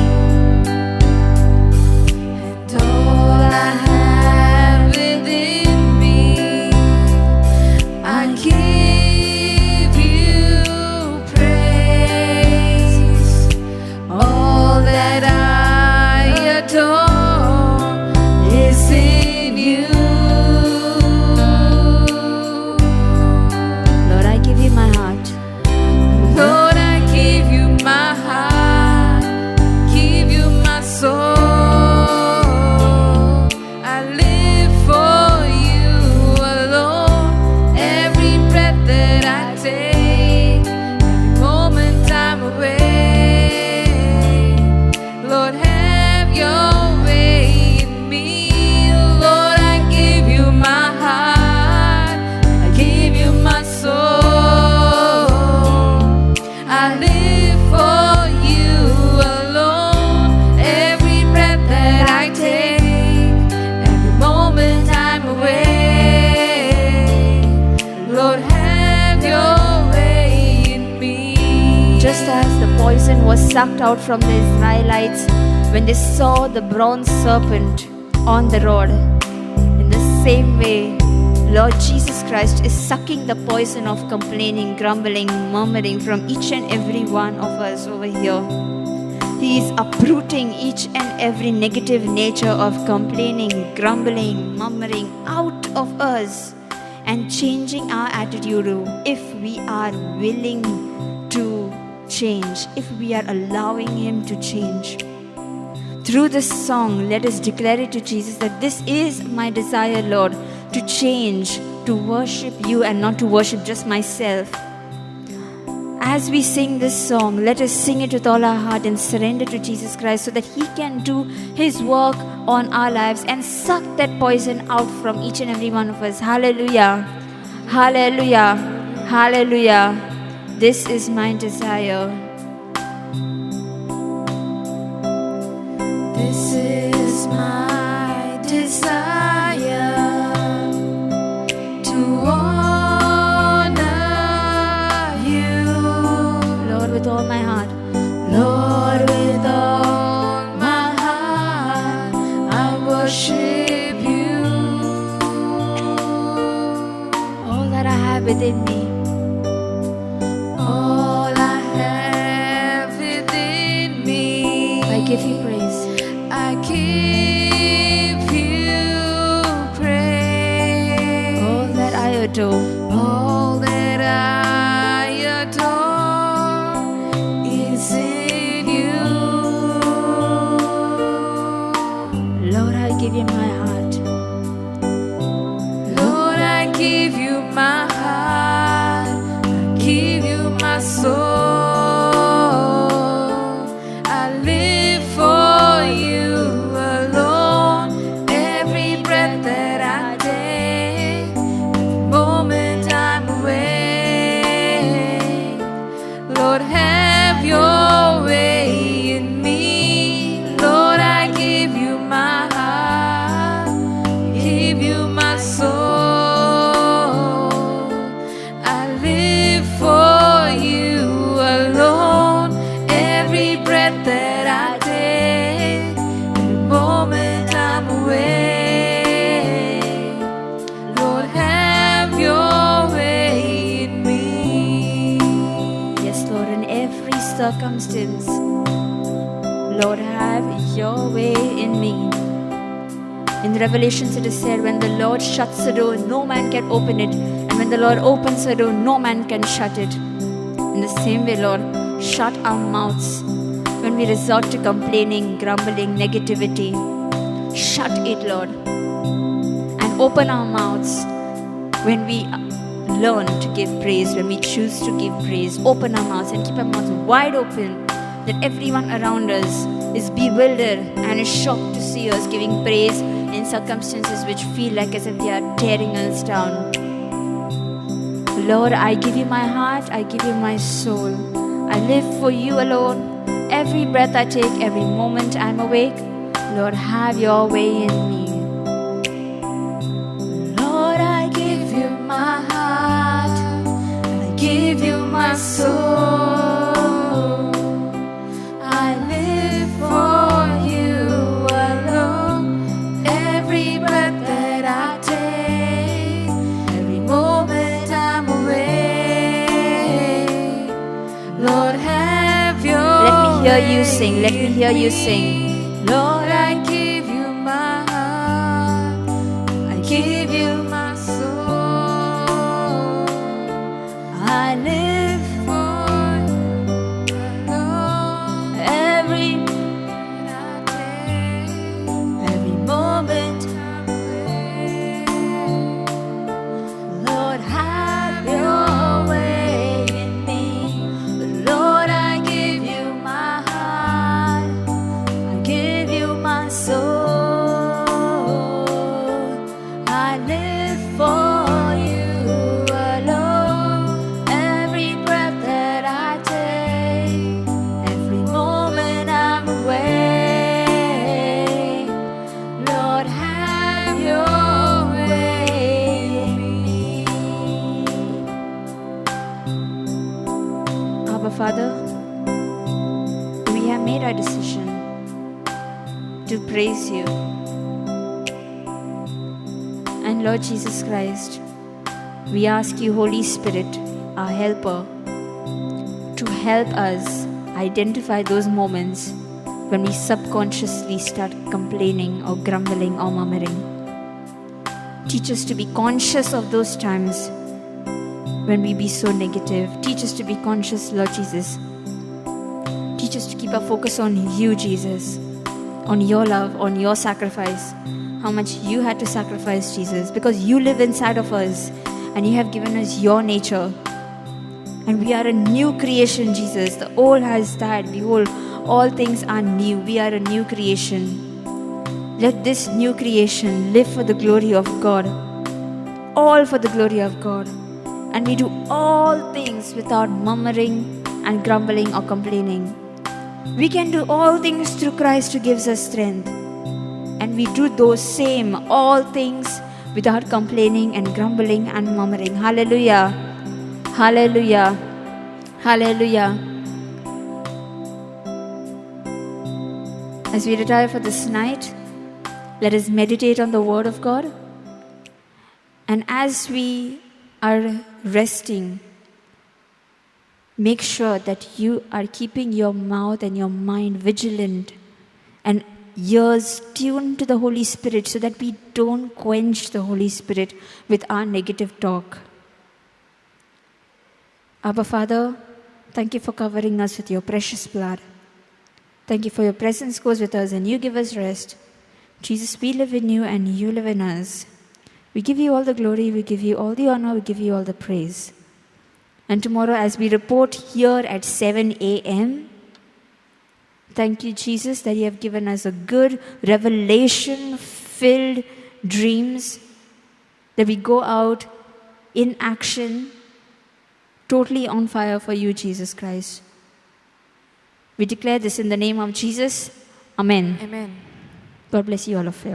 And all I have within me, I give you praise. All that I adore is in you. Lord, I give you my heart. Lord, I give you my heart, give you my soul. I live for you alone. Every breath that I take, every moment I'm awake. Lord, have your way in me. Lord, I give you my heart, I give you my soul. I live for you alone. Every breath that I take, every moment I'm awake. Lord, have your way in me. Just as the poison was sucked out from the Israelites when they saw the bronze serpent on the road, in the same way, Lord Jesus Christ is sucking the poison of complaining, grumbling, murmuring from each and every one of us over here. He is uprooting each and every negative nature of complaining, grumbling, murmuring out of us and changing our attitude if we are willing to change, if we are allowing Him to change. Through this song, let us declare it to Jesus that this is my desire, Lord, to change, to worship you and not to worship just myself. As we sing this song, let us sing it with all our heart and surrender to Jesus Christ so that He can do His work on our lives and suck that poison out from each and every one of us. Hallelujah. Hallelujah. Hallelujah. This is my desire. This is my desire, to honor you. Lord, with all my heart. Lord, with all my heart, I worship you. All that I have within me. All I have within me, I give you praise. I give you praise. All that I adore. All that I adore is in you. Lord, I give you my heart. Lord, I give you my heart, I give you my soul. I live for you alone. Every breath that I take, every moment I'm awake. Lord, have your way in me. Lord, I give you my heart, give you my soul. I live for you alone. Every breath that I take, every moment I'm awake. Lord, have your way in me. Yes, Lord, in every circumstance, Lord, have your way in me. In the Revelations it is said, when the Lord shuts the door, no man can open it. And when the Lord opens the door, no man can shut it. In the same way, Lord, shut our mouths when we resort to complaining, grumbling, negativity. Shut it, Lord. And open our mouths when we learn to give praise, when we choose to give praise. Open our mouths and keep our mouths wide open, that everyone around us is bewildered and is shocked to see us giving praise in circumstances which feel like as if they are tearing us down. Lord, I give you my heart, I give you my soul. I live for you alone. Every breath I take, every moment I'm awake, Lord, have your way in me. Lord, I give you my heart, I give you my soul. I live hear you sing. Let me hear you sing. Lord, I give you my heart. I give you my soul. I live for you alone. Every minute I take, every moment I pray. Lord, have your way in me. Lord, I give you my heart. I give you my soul. I live for you alone. Every breath that I take, every moment I'm away. Lord, have your way in me. Abba Father, we have made our decision to praise you. And Lord Jesus Christ, we ask you, Holy Spirit, our helper, to help us identify those moments when we subconsciously start complaining or grumbling or murmuring. Teach us to be conscious of those times when we be so negative. Teach us to be conscious, Lord Jesus. Teach us to keep our focus on you, Jesus, on your love, on your sacrifice, how much you had to sacrifice, Jesus, because you live inside of us and you have given us your nature. And we are a new creation, Jesus. The old has died. Behold, all things are new. We are a new creation. Let this new creation live for the glory of God. All for the glory of God. And we do all things without murmuring and grumbling or complaining. We can do all things through Christ who gives us strength. And we do those same all things without complaining and grumbling and murmuring. Hallelujah. Hallelujah. Hallelujah. As we retire for this night, let us meditate on the Word of God. And as we are resting, make sure that you are keeping your mouth and your mind vigilant and ears tuned to the Holy Spirit so that we don't quench the Holy Spirit with our negative talk. Abba Father, thank you for covering us with your precious blood. Thank you for your presence goes with us and you give us rest. Jesus, we live in you and you live in us. We give you all the glory, we give you all the honor, we give you all the praise. And tomorrow as we report here at 7 a.m., thank you, Jesus, that you have given us a good revelation-filled dreams, that we go out in action, totally on fire for you, Jesus Christ. We declare this in the name of Jesus. Amen. Amen. God bless you all of you.